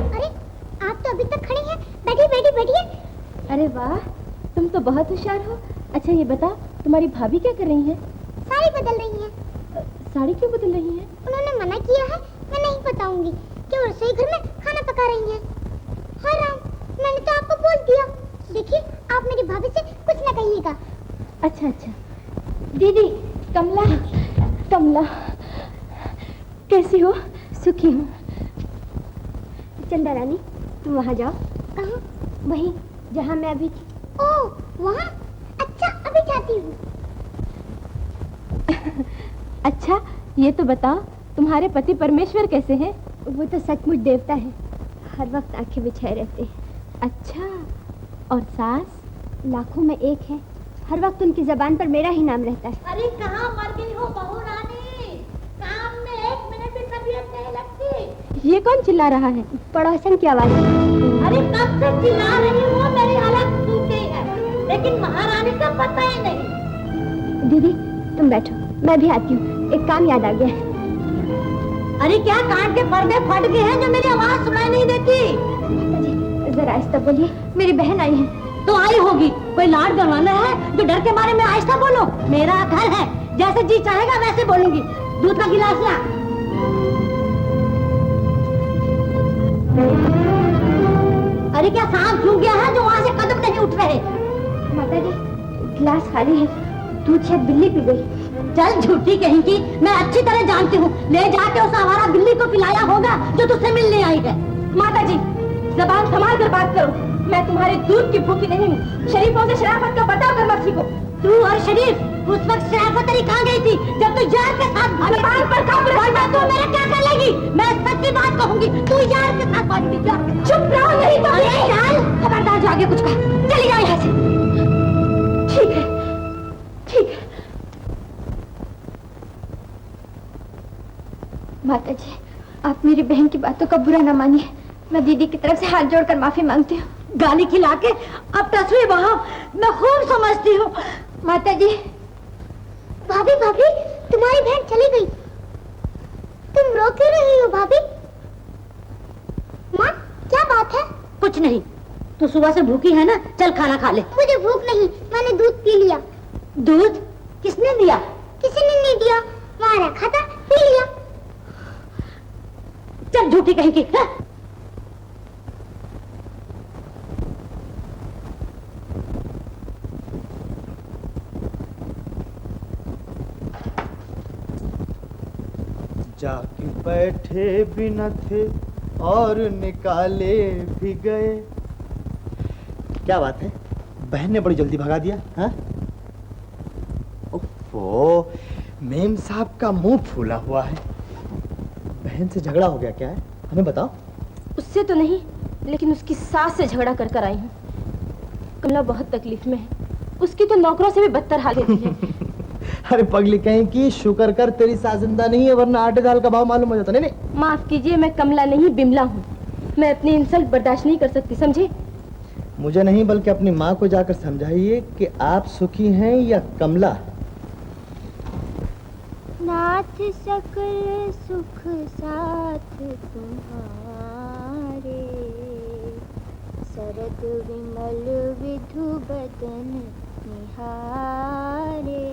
अरे आप तो अभी तक खड़ी हैं। बैठिए बैठिए बैठिए। अरे वाह, तुम तो बहुत होशियार हो। अच्छा ये बता, तुम्हारी भाभी क्या कर रही है? साड़ी बदल रही है। साड़ी क्यों बदल रही है? उन्होंने मना किया है, मैं नहीं बताऊंगी कि वो रसोई घर में खाना पका रही है। हाँ राम, मैंने तो आपको बोल दिया। देखिए आप मेरी भाभी से कुछ न कहिएगा। अच्छा अच्छा। दीदी, कमला, कमला कैसी हो? सुखी हूँ। चंदा रानी तुम वहाँ जाओ। कहाँ? वहीं जहाँ मैं अभी थी। ओह वहाँ? अच्छा अभी जाती हूँ। अच्छा ये तो बताओ, तुम्हारे पति परमेश्वर कैसे हैं? वो तो सचमुच देवता है, हर वक्त आंखें बिछाए रहते हैं। अच्छा, और सास? लाखों में एक है, हर वक्त उनकी जबान पर मेरा ही नाम रहता है। अरे कहाँ मर गई हो बहू रानी? काम में 1 मिनट भी तबीयत नहीं लगती। ये कौन चिल्ला रहा है? पड़ोसन की आवाज है। अरे कब से चिल्ला रही हूँ, मेरी हालत सूख गई है, लेकिन महारानी का पता ही नहीं। दीदी तुम बैठो, मैं भी आती हूँ। एक काम याद आ गया है। अरे क्या कान के पर्दे फट गए हैं जो मेरी आवाज सुनाई नहीं देती? जरा आहिस्ता बोलिए, मेरी बहन आई है। तो आई होगी, कोई लाड गंवाना है जो डर के बारे में आहिस्ता बोलो? मेरा घर है, जैसे जी चाहेगा वैसे बोलूंगी। दूध का गिलास ला। अरे क्या सांप सूख गया है जो वहाँ से कदम नहीं उठ रहे? माता जी गिलास खाली है, दूध शायद बिल्ली पी गई। चल झूठी कहीं की, मैं अच्छी तरह जानती हूँ। ले जाके उस आवारा बिल्ली को पिलाया होगा जो तुझसे मिलने आई है। माता जी जबान संभाल कर बात करो, मैं तुम्हारे दूध की भूखी नहीं हूँ। शरीफों से शराफत का पता कर मत सीखो। तू और शरीफ उस वक्त शराफत तेरी कहाँ गई थी जब तू यार के साथ जबान पर काबू रखना। तू मेरा क्या कर लेगी? मैं सच्ची बात कहूंगी, तू यार के साथ बात की। चुप रहो, नहीं तो खबरदार जो आगे कुछ कहा, चली जाओ यहाँ से। ठीक है ठीक है। माता जी आप मेरी बहन की बातों का बुरा न मानिए, मैं दीदी की तरफ से हाथ जोड़कर माफी मांगती हूँ। गाली खिला के अब तस्वीर बहाओ, मैं खूब समझती हूँ। माता जी। भाभी भाभी, तुम्हारी बहन चली गई। तुम रो क्यों रही हो भाभी? माँ क्या बात है? कुछ नहीं, तू सुबह से भूखी है ना, चल खाना खा ले। मुझे भूख नहीं, मैंने दूध पी लिया। दूध किसने दिया? किसी ने नहीं दिया, वहाँ रखा था, पी लिया। चल झूठी कहीं की। हाँ? जाके बैठे भी न थे और निकाले भी गए। क्या बात है, बहन ने बड़ी जल्दी भगा दिया? हाँ? ओफो, मेम साहब का मुंह फूला हुआ है। बहन से झगड़ा हो गया क्या है? हमें बताओ। उससे तो नहीं, लेकिन उसकी सास से झगड़ा कर कर आई हूँ। कमला बहुत तकलीफ में है, उसकी तो नौकरों से भी बदतर हालत है। अरे पगली कहीं की, शुक्र कर तेरी सास जिंदा नहीं है, वरना आटे दाल का भाव मालूम हो जाता। नहीं माफ कीजिए, मैं कमला नहीं बिमला हूँ। मैं अपनी इंसल्ट बर्दाश्त नहीं कर सकती, समझे? मुझे नहीं बल्कि अपनी माँ को जाकर समझाइए कि आप सुखी हैं या कमला। नाथ सकल सुख साथ तुम्हारे, सरद विमल विधु बदन निहारे।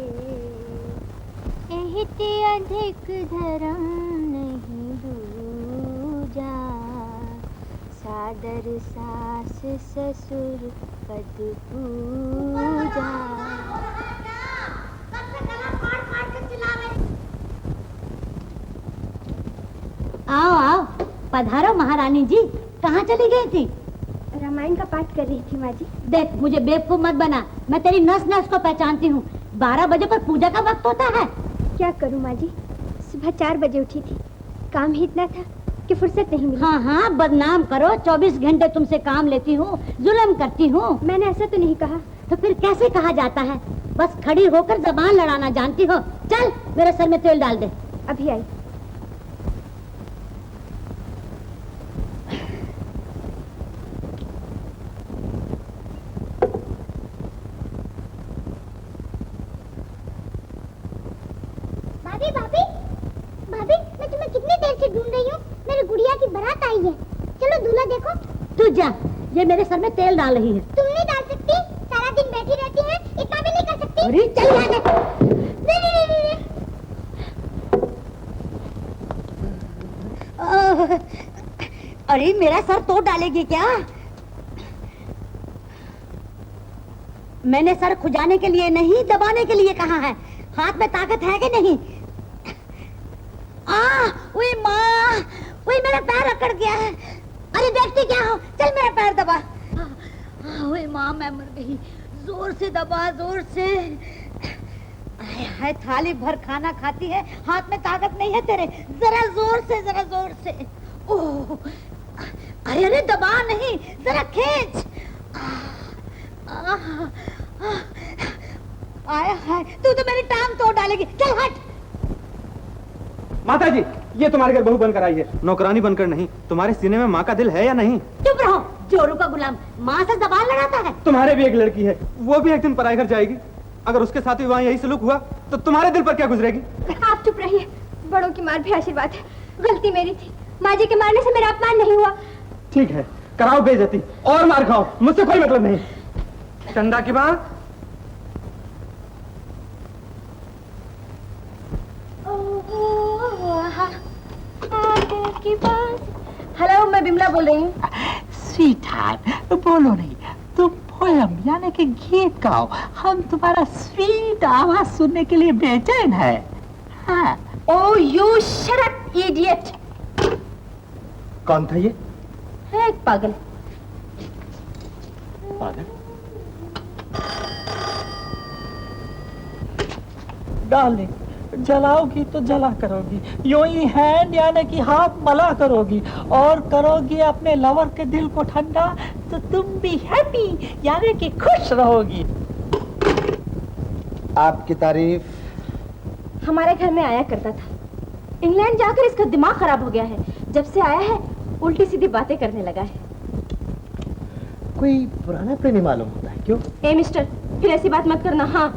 एहिति अधिक धर्म नहीं दूजा, सादर सास ससुर पद पूजा। आओ आओ, पधारो महारानी जी। कहाँ चली गई थी? रामायण का पाठ कर रही थी माँ जी। देख, मुझे बेवकूफ मत बना, मैं तेरी नस नस को पहचानती हूँ। 12 बजे पर पूजा का वक्त होता है। क्या करूँ माँ जी, सुबह 4 बजे उठी थी, काम ही इतना था कि फुर्सत नहीं मिली। हाँ हाँ, बदनाम करो। 24 घंटे तुमसे काम लेती हूँ, जुल्म करती हूँ। मैंने ऐसा तो नहीं कहा। तो फिर कैसे कहा जाता है? बस खड़ी होकर जबान लड़ाना जानती हो। चल, मेरे सर में तेल डाल दे। अभी आई। भाभी भाभी भाभी, मैं तुम्हें कितनी देर से ढूंढ रही हूँ। मेरी गुड़िया की बारात आई है, चलो दूल्हा देखो। तू जा, ये मेरे सर में तेल डाल रही है। तुम नहीं डाल सकती, सारा दिन बैठी रहती है, इतना भी नहीं कर सकती। अरे चल यहाँ से। नहीं नहीं नहीं नहीं। अरे मेरा सर तोड़ डालेगी क्या? मैंने सर खुजाने के लिए नहीं, दबाने के लिए कहा है। हाथ में ताकत है कि नहीं? ओए माँ, ओए मेरा पैर अकड़ गया है। अरे देखती क्या हो, चल मेरा पैर दबा। ओए माँ, मैं मर गई। जोर से दबा, जोर से। हाय, थाली भर खाना खाती है, हाथ में ताकत नहीं है तेरे। जरा जोर से, जरा जोर से। ओह, अरे अरे दबा नहीं, जरा खींच। आया हाय, तू तो मेरी टांग तोड़ डालेगी। चल हट। माता जी, ये तुम्हारे घर बहू बनकर आई है, नौकरानी बनकर नहीं। तुम्हारे सीने में माँ का दिल है या नहीं? चुप रहो, जोरू का गुलाम। माँ से जबान लड़ाता है। तुम्हारे भी एक लड़की है, वो भी एक दिन पराए घर जाएगी। अगर उसके साथ भी वहाँ यही सलूक हुआ तो तुम्हारे दिल पर क्या गुजरेगी? आप चुप रहिए, बड़ों की मार भी आशीर्वाद है। गलती मेरी थी, माँ जी के मारने से मेरा अपमान नहीं हुआ। ठीक है, कराओ बेइज्जती और मार खाओ, मुझसे कोई मतलब नहीं। चंदा की माँ, हेलो, मैं बिमला बोल रही हूँ। स्वीट हार्ट, बोलो नहीं, तुम पोयम यानी कि गीत गाओ। हम तुम्हारा स्वीट आवाज सुनने के लिए बेचैन है। हाँ। ओह यू शट अप इडियट। कौन था ये? है एक पागल। पागल? डार्लिंग, जलाओगी तो जला करोगी, यूं ही हैंड यानी कि हाथ मला करोगी और करोगी अपने लवर के दिल को ठंडा, तो तुम भी हैप्पी यानी कि खुश रहोगी। आपकी तारीफ। हमारे घर में आया करता था, इंग्लैंड जाकर इसका दिमाग खराब हो गया है। जब से आया है उल्टी सीधी बातें करने लगा है। कोई पुराना प्रेमी मालूम होता है। क्यों? ए मिस्टर, फिर ऐसी बात मत करना। हाँ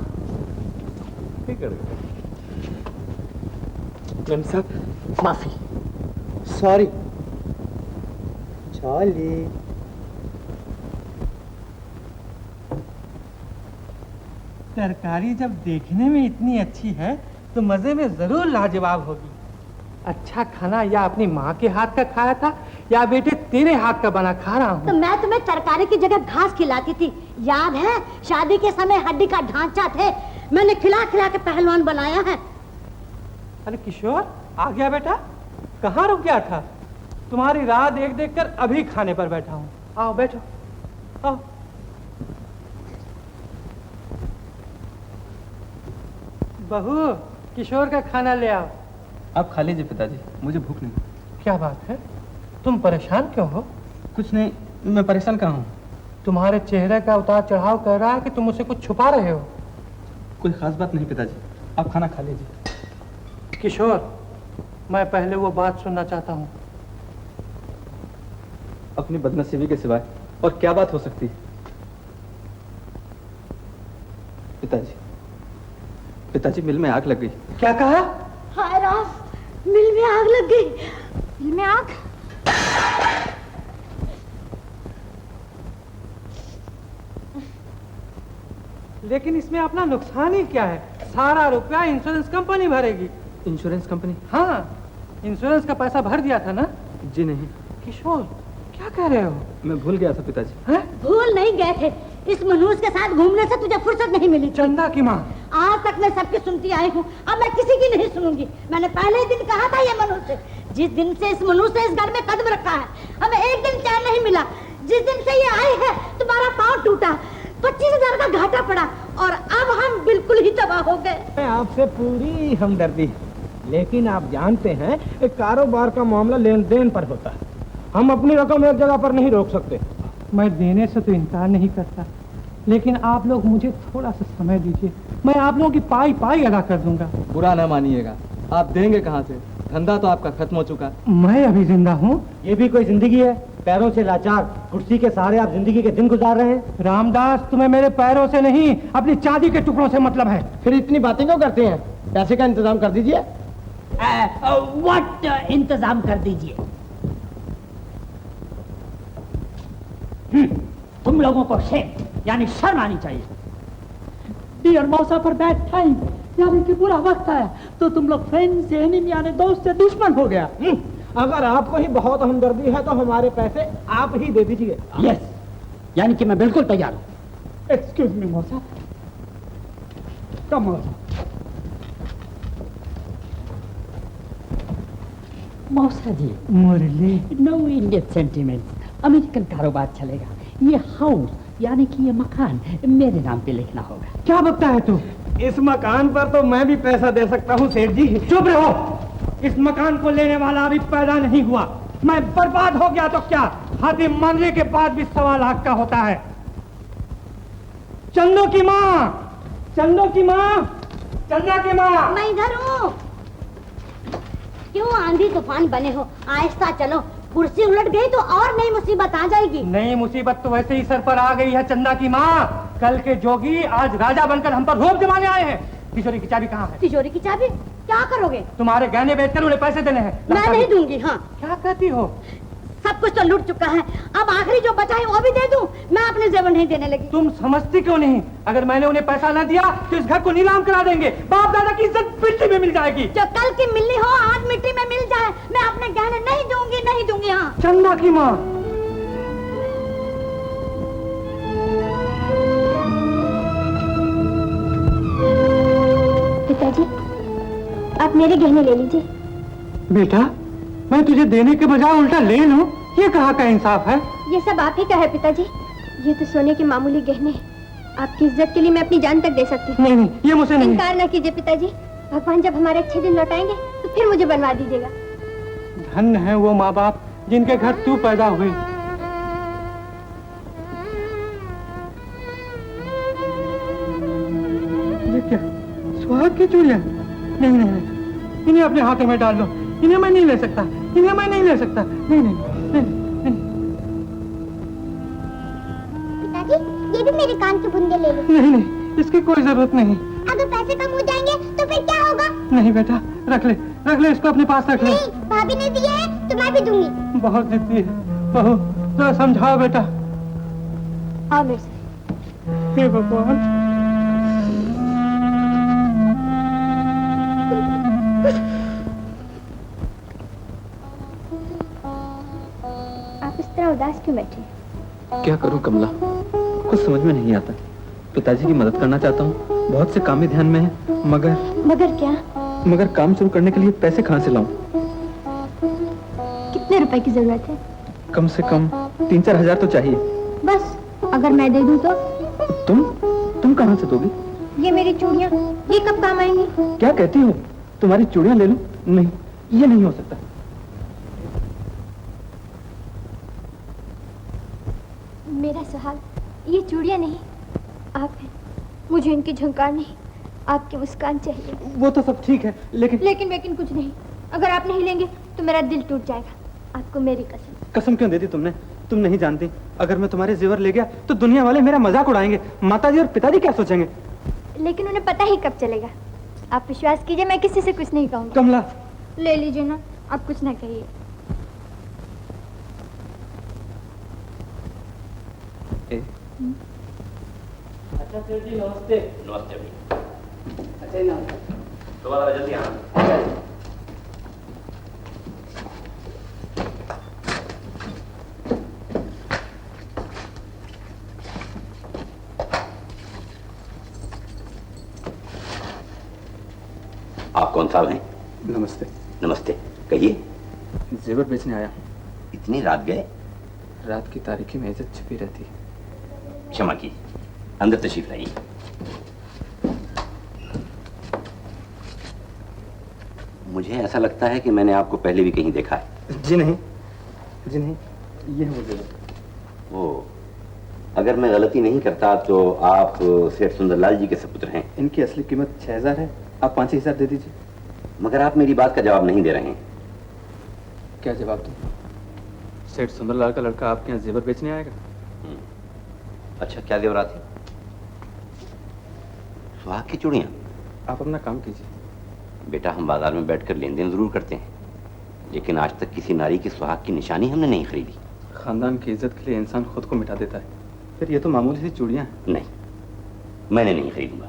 मैम साहब, माफी, सॉरी। चलिए। तरकारी जब देखने में इतनी अच्छी है तो मजे में जरूर लाजवाब होगी। अच्छा खाना या अपनी माँ के हाथ का खाया था या बेटे तेरे हाथ का बना खा रहा हूँ। तो मैं तुम्हें तरकारी की जगह घास खिलाती थी, याद है? शादी के समय हड्डी का ढांचा थे, मैंने खिला खिला के पहलवान बनाया है। अरे किशोर, आ गया बेटा? कहाँ रुक गया था? तुम्हारी राह देख देख कर अभी खाने पर बैठा हूँ। आओ बैठो, आओ। बहू, किशोर का खाना ले आओ। आप खा लीजिए पिताजी, मुझे भूख नहीं। क्या बात है, तुम परेशान क्यों हो? कुछ नहीं, मैं परेशान कहाँ हूँ? तुम्हारे चेहरे का उतार चढ़ाव कह रहा है कि तुम मुझसे कुछ छुपा रहे हो। कोई खास बात नहीं पिताजी, आप खाना खा लीजिए। किशोर, मैं पहले वो बात सुनना चाहता हूँ। अपनी बदनसीबी के सिवाय और क्या बात हो सकती है? पिताजी, पिताजी मिल में आग लग गई। क्या कहा? हाय राम, मिल में आग लग गई। मिल में आग? लेकिन इसमें अपना नुकसान ही क्या है? सारा रुपया इंश्योरेंस कंपनी भरेगी। Insurance company? हाँ, इंश्योरेंस का पैसा भर दिया था ना? जी नहीं। किशोर, क्या कह रहे हो? मैं भूल गया था पिताजी। भूल नहीं गए थे, इस मनहूस के साथ घूमने से तुझे फुर्सत नहीं मिली। चंदा की माँ, आज तक मैं सबकी सुनती आई हूँ, अब मैं किसी की नहीं सुनूंगी। मैंने पहले ही दिन कहा था ये मनहूस से, जिस दिन से इस मनहूस ने इस घर में कदम रखा है, हमें एक दिन चैन नहीं मिला। जिस दिन से ये आई है तुम्हारा पाँव टूटा, 25,000 का घाटा पड़ा और अब हम बिल्कुल ही तबाह हो गए। आपसे पूरी हमदर्दी है, लेकिन आप जानते हैं कारोबार का मामला लेन देन पर होता है, हम अपनी रकम एक जगह पर नहीं रोक सकते। मैं देने से तो इनकार नहीं करता, लेकिन आप लोग मुझे थोड़ा सा समय दीजिए, मैं आप लोगों की पाई पाई अदा कर दूंगा। बुरा न मानिएगा, आप देंगे कहाँ से? धंधा तो आपका खत्म हो चुका। मैं अभी जिंदा हूँ। ये भी कोई जिंदगी है? पैरों से लाचार, कुर्सी के सहारे आप जिंदगी के दिन गुजार रहे हैं। रामदास, तुम्हें मेरे पैरों से नहीं, अपनी चांदी के टुकड़ों से मतलब है। फिर इतनी बातें क्यों करते हैं? पैसे का इंतजाम कर दीजिए। व्हाट इंतजाम कर दीजिए? तुम लोगों को शेम यानी शर्म आनी चाहिए। डियर मौसा पर बैड टाइम यानी कि बुरा वक्त आया तो तुम लोग फ्रेंड से एनिमी यानी दोस्त से दुश्मन हो गया। अगर आपको ही बहुत हमदर्दी है तो हमारे पैसे आप ही दे दीजिए। यस, यानी कि मैं बिल्कुल तैयार हूँ। एक्सक्यूज मी मौसा, कम मौसा। मौसा जी, मुरली, नो इंडियन सेंटिमेंट, अमेरिकन कारोबार चलेगा। ये हाउस यानी कि ये मकान मेरे नाम पे लिखना होगा। क्या बकता है तू? इस मकान पर तो मैं भी पैसा दे सकता हूँ सेठ जी। चुप रहो, इस मकान को लेने वाला अभी पैदा नहीं हुआ, मैं बर्बाद हो गया तो क्या? हाथी मरने के बाद भी 1.25 लाख का होता है। चंदो की माँ, चंदो की माँ, चंदा की माँ। मैं इधर हूँ। क्यों आंधी तूफान बने हो? आहिस्ता चलो, कुर्सी उलट गई तो और नई मुसीबत आ जाएगी। नई मुसीबत तो वैसे ही सर पर आ गई है चंदा की माँ। कल के जोगी आज राजा बनकर हम पर रोब जमाने आए हैं। तिजोरी की चाबी कहाँ है? तिजोरी की चाबी? क्या करोगे? तुम्हारे गहने बेचकर उन्हें पैसे देने हैं। मैं नहीं दूंगी। हाँ, क्या कहती हो? सब कुछ तो लूट चुका है, अब आखिरी जो बचा है वो भी दे दूं? मैं अपने जेवर नहीं देने लगी। तुम समझती क्यों नहीं? अगर मैंने उन्हें पैसा न दिया तो इस घर को नीलाम करा देंगे, बाप दादा की इज्जत मिट्टी में मिल जाएगी। जो कल की मिलनी हो आज मिट्टी में मिल जाए, मैं अपने गहने नहीं दूंगी, नहीं दूंगी। हाँ, चंदा की माँ। पिताजी, आप मेरे गहने ले लीजिए। बेटा, मैं तुझे देने के बजाय उल्टा ले लूं, ये कहाँ का इंसाफ है? ये सब आप ही का है पिताजी, ये तो सोने के मामूली गहने हैं। आपकी इज्जत के लिए मैं अपनी जान तक दे सकती हूँ। नहीं नहीं, ये मुझसे नहीं। इनकार ना कीजिए पिताजी, भगवान जब हमारे अच्छे दिन लौटाएंगे तो फिर मुझे बनवा दीजिएगा। धन्य है वो माँ बाप जिनके घर तू पैदा हुई। ये क्या, सुहाग की चूड़ियां? नहीं नहीं नहीं, इन्हें अपने हाथों में डाल लो। इन्हें मैं नहीं ले सकता, इन्हें मैं नहीं ले सकता। नहीं नहीं नहीं, नहीं। पिताजी, ये भी मेरे कान के बुंदे ले लो। नहीं नहीं, इसकी कोई जरूरत नहीं। अगर पैसे कम हो जाएंगे तो फिर क्या होगा? नहीं बेटा, रख ले, इसको अपने पास रख ले। नहीं, भाभी ने दिए हैं तो मैं भी दूंगी। बहुत जिद्दी है बहू, तो समझाओ बेटा। आओ मेरे साथ। हे भगवान। आप इस तरह उदास क्यों बैठे? क्या करूं कमला, कुछ समझ में नहीं आता। पिताजी की मदद करना चाहता हूँ, बहुत से काम भी ध्यान में है, मगर क्या? मगर काम शुरू करने के लिए पैसे कहाँ से लाऊं? कितने रुपए की जरूरत है? कम से कम 3-4 हजार तो चाहिए। बस, अगर मैं दे दूं तो? तुम कहाँ से दोगी? ये मेरी चूड़ियां, ये कब काम आएंगी? क्या कहती हो? तुम्हारी चूड़ियां ले लूं? नहीं, ये नहीं हो सकता। मेरा सुहाग, ये चूड़ियां नहीं, आप हैं। मुझे इनकी झंकार नहीं, आपकी मुस्कान चाहिए। वो तो सब ठीक है, लेकिन कुछ नहीं। अगर आप नहीं लेंगे तो मेरा दिल टूट जाएगा। आपको मेरी कसम। कसम क्यों दे दी तुमने? तुम नहीं जानती, अगर मैं तुम्हारे जेवर ले गया तो दुनिया वाले मेरा मजाक उड़ाएंगे। माताजी और पिताजी क्या सोचेंगे? लेकिन उन्हें पता ही कब चलेगा। आप विश्वास कीजिए, मैं किसी से कुछ नहीं कहूँगी। कमला, ले लीजिए ना, आप कुछ ना कहिए। अच्छा सेठ जी, नमस्ते। नमस्ते भाई। अच्छा नमस्ते। दोबारा जल्दी आना। आप कौन साहब हैं? नमस्ते। नमस्ते, कहिए। जेवर बेचने आया। इतनी रात गए? रात की तारीखी में इज्जत छिपी रहती है। क्षमा कीजिए, अंदर तशरीफ लाइए। मुझे ऐसा लगता है कि मैंने आपको पहले भी कहीं देखा है। जी नहीं, जी नहीं, ये है वो जेवर। वो, अगर मैं गलती नहीं करता तो आप सेठ सुंदरलाल जी के सपुत्र हैं। इनकी असली कीमत 6000 है, आप 5000 दे दीजिए। मगर आप मेरी बात का जवाब नहीं दे रहे हैं। क्या जवाब दूं? सेठ सुंदरलाल का लड़का आपके यहाँ जेवर बेचने आएगा? अच्छा, क्या जेवरात है? सुहाग की चूड़ियां? आप अपना काम कीजिए। बेटा, हम बाजार में बैठकर लेन देन जरूर करते हैं, लेकिन आज तक किसी नारी की सुहाग की निशानी हमने नहीं खरीदी। खानदान की इज्जत के लिए इंसान खुद को मिटा देता है, फिर ये तो मामूली सी चूड़ियां हैं। नहीं, मैंने नहीं खरीदूंगा।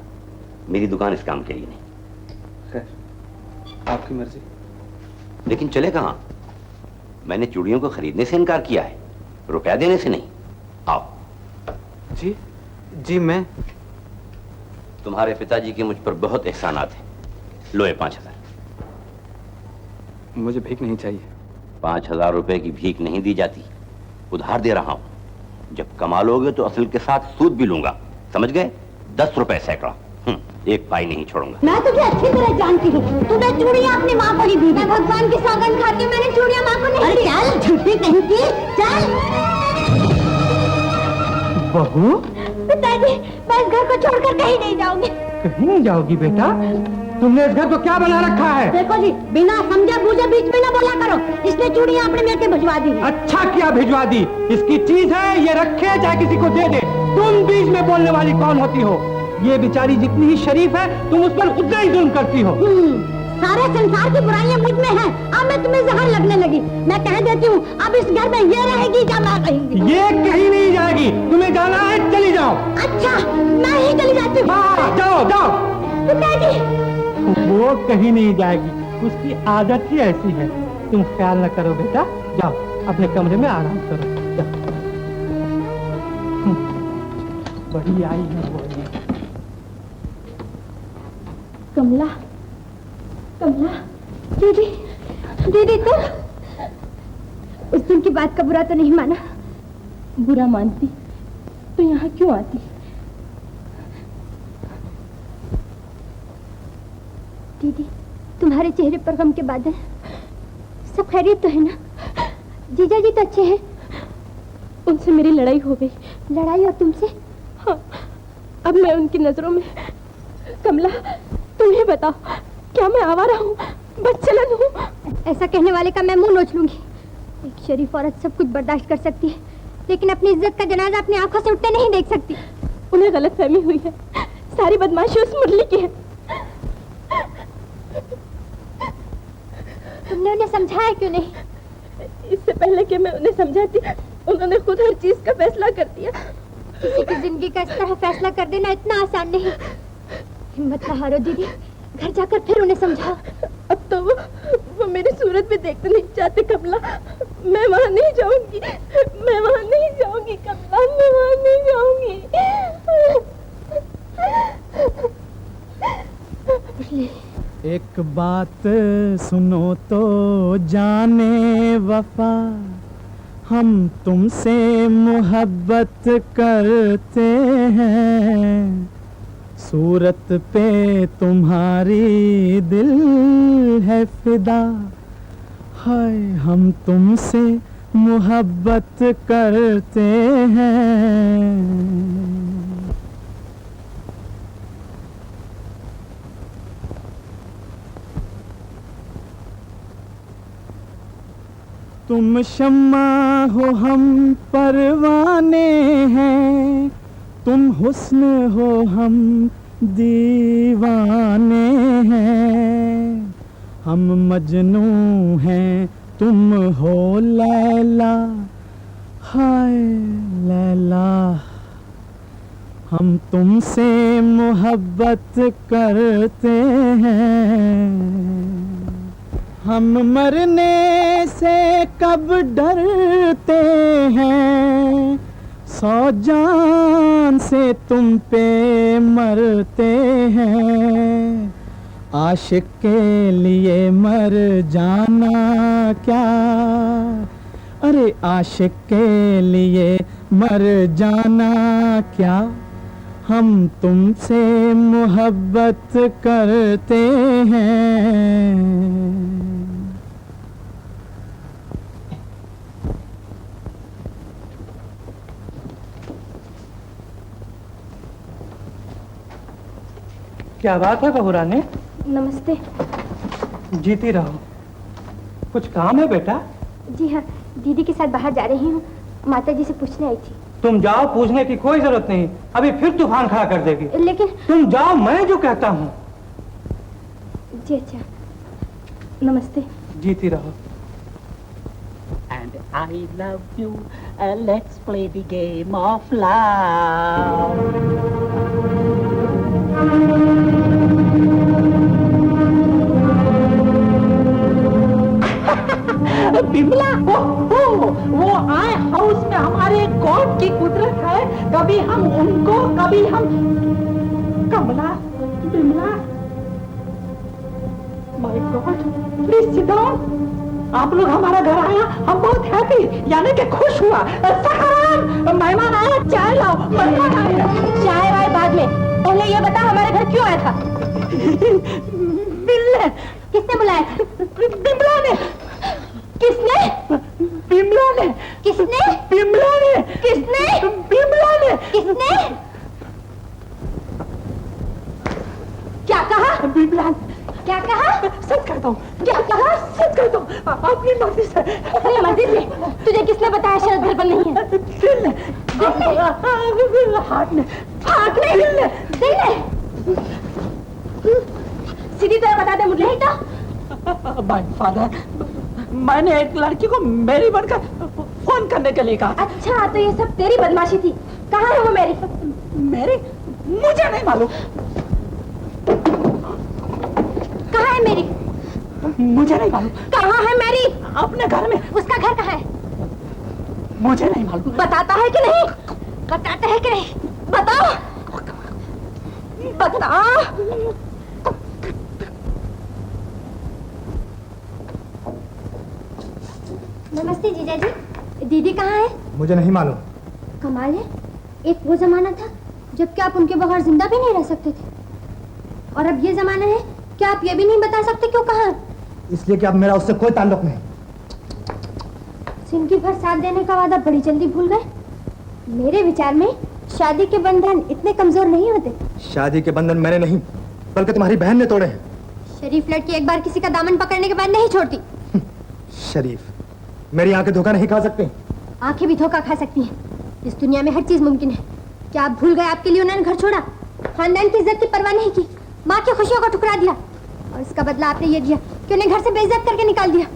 मेरी दुकान इस काम के लिए नहीं। खैर, आपकी मर्जी। लेकिन चले कहाँ? मैंने चूड़ियों को खरीदने से इनकार किया है, रुपया देने से नहीं। आओ। जी जी, मैं। तुम्हारे पिताजी के मुझ पर बहुत एहसानात हैं। लो ये 5000। मुझे भीख नहीं चाहिए। 5000 रुपए की भीख नहीं दी जाती, उधार दे रहा हूं। जब कमा लोगे तो असल के साथ सूद भी लूंगा, समझ गए? 10 रुपए सैकड़ा, एक पाई नहीं छोड़ूंगा। मैं तुझे अच्छी तरह जानती हूँ, तूने चूड़ियाँ अपनी माँ को ही दी। मैं भगवान की सौगंध खाती हूँ, मैंने चूड़ियाँ माँ को नहीं दी। चल झूठी कहीं की, चल। बहू, पिताजी, मैं इस घर को छोड़कर कहीं नहीं जाऊंगी। कहीं नहीं जाओगी बेटा? तुमने इस घर को क्या बना रखा है? देखो जी, बिना समझे बूझे बीच में ना बोला करो। इसने चूड़ियाँ अपने बेटे भिजवा दी। अच्छा किया भिजवा दी, इसकी चीज है, ये रखे चाहे किसी को दे दे। तुम बीच में बोलने वाली कौन होती हो? ये बेचारी जितनी ही शरीफ है, तुम उस पर उतना ही जुल्म करती हो। सारे संसार की बुराइयां मुझ में हैं। अब मैं तुम्हें जहर लगने लगी। मैं कह देती हूँ, अब इस घर में ये रहेगी या मैं रहेगी? ये कहीं नहीं जाएगी। तुम्हें जाना है, चली जाओ। अच्छा, मैं ही चली जाती हूँ। हाँ, जाओ जाओ। पिताजी, वो कहीं नहीं जाएगी, उसकी आदत ही ऐसी है। तुम ख्याल न करो बेटा, जाओ अपने कमरे में आराम करो। जाओ। बड़ी आई है वो। कमला, कमला, दीदी, दीदी तुम उस दिन की बात का बुरा तो नहीं माना? बुरा मानती तो यहाँ क्यों आती? दीदी, तुम्हारे चेहरे पर गम के बादल। सब खैरियत तो है ना? जीजा जी तो अच्छे हैं? उनसे मेरी लड़ाई हो गई। लड़ाई और तुमसे? हाँ, अब मैं उनकी नजरों में। कमला, तुम ही बताओ, क्या मैं आवारा हूँ, बदचलन हूँ? ऐसा कहने वाले का मैं मुंह नोच लूंगी। एक शरीफ औरत सब कुछ बर्दाश्त कर सकती है, लेकिन अपनी इज्जत का जनाजा अपनी आंखों से उठते नहीं देख सकती। उन्हें गलतफहमी हुई है, सारी बदमाशी उस मुरली की है। तुमने उन्हें समझाया क्यों नहीं? इससे पहले कि मैं उन्हें समझाती, उन्होंने खुद हर चीज का फैसला कर दिया। किसी की जिंदगी का इस तरह फैसला कर देना इतना आसान नहीं। हिम्मत न हारो दीदी, घर जाकर फिर उन्हें समझाओ। अब तो वो मेरी सूरत भी देखते नहीं चाहते। कमला, मैं वहाँ नहीं जाऊंगी, मैं वहाँ नहीं जाऊंगी। कमला, मैं वहाँ नहीं जाऊंगी। एक बात सुनो तो जाने वफा, हम तुमसे मोहब्बत करते हैं, सूरत पे तुम्हारी दिल है फिदा, हाय हम तुमसे मोहब्बत करते हैं। तुम शम्मा हो हम परवाने हैं, तुम हुस्न हो हम दीवाने हैं, हम मजनू हैं तुम हो लैला, हाय लैला हम तुमसे मोहब्बत करते हैं। हम मरने से कब डरते हैं, 100 जान से तुम पे मरते हैं, आशिक के लिए मर जाना क्या, अरे आशिक के लिए मर जाना क्या, हम तुमसे मोहब्बत करते हैं। क्या बात है बहू रानी? नमस्ते। जीती रहो। कुछ काम है बेटा? जी हाँ, दीदी के साथ बाहर जा रही हूँ, माता जी से पूछने आई थी। तुम जाओ, पूछने की कोई जरूरत नहीं, अभी फिर तूफान खड़ा कर देगी। लेकिन तुम जाओ, मैं जो कहता हूँ। जी अच्छा, नमस्ते। जीती रहो। And I love you, let's play the game of love. Bimla, वो आए हाउस में हमारे गॉड की कुदरत है, कभी हम उनको, कभी हम Kamla, Bimla, my God, please sit down. आप लोग हमारा घर आया, हम बहुत हैप्पी, यानी कि खुश हुआ। सखाराम, मेहमान आया, चाय लाओ। मेहमान आया, चाय वाय बाद में, पहले ये बता हमारे घर क्यों आया था? बिल्ले। किसने बुलाया था? बिमला ने। किसने? बिमला ने। किसने? बिमला ने। किसने? बिमला ने। किसने? क्या कहा? बिमला। क्या कहा? सच कहता हूँ। क्या कहा? सच कहता हूँ, अपनी मर्जी से। अपनी मर्जी से? तुझे किसने बताया शरद घर पर नहीं है? दिल ने। हार्ट ने। हार्ट ने? दिल ने? सीधी तरह बता दे मुझे ही तो। माय फादर, मैंने एक लड़की को मेरी बनकर फोन करने के लिए कहा। अच्छा, तो ये सब तेरी बदमाशी थी। कहाँ है वो मेरी? मेरी? मुझे नहीं मालूम। कहाँ है मेरी? मुझे नहीं मालूम। कहाँ है मेरी? अपने घर में। उसका घर कहाँ है? मुझे नहीं मालूम। बताता है कि नहीं? बताता है कि नहीं? बताओ, बताओ। नमस्ते जीजा जी, दीदी कहाँ है? मुझे नहीं मालूम। कमाल है, एक वो जमाना था जबकि आप उनके बगैर जिंदा भी नहीं रह सकते थे, और अब ये जमाना है कि आप ये भी नहीं बता सकते क्यों कहाँ है। इसलिए कि अब मेरा उससे कोई ताल्लुक नहीं। जिंदगी भर साथ देने का वादा बड़ी जल्दी भूल गए। मेरे विचार में शादी के बंधन इतने कमजोर नहीं होते। शादी के बंधन मैंने नहीं, बल्कि तुम्हारी बहन ने तोड़े हैं। शरीफ लड़की एक बार किसी का दामन पकड़ने के बाद नहीं छोड़ती। शरीफ, मेरी आंखें धोखा नहीं खा सकती। आंखें भी धोखा खा सकती हैं। इस दुनिया में हर चीज मुमकिन है। क्या आप भूल गए आपके लिए उन्होंने घर छोड़ा, खानदान की इज्जत की परवाह नहीं की, माँ की खुशियों को ठुकरा दिया, और इसका बदला आपने ये दिया कि उन्हें घर से बेइज्जत करके निकाल दिया।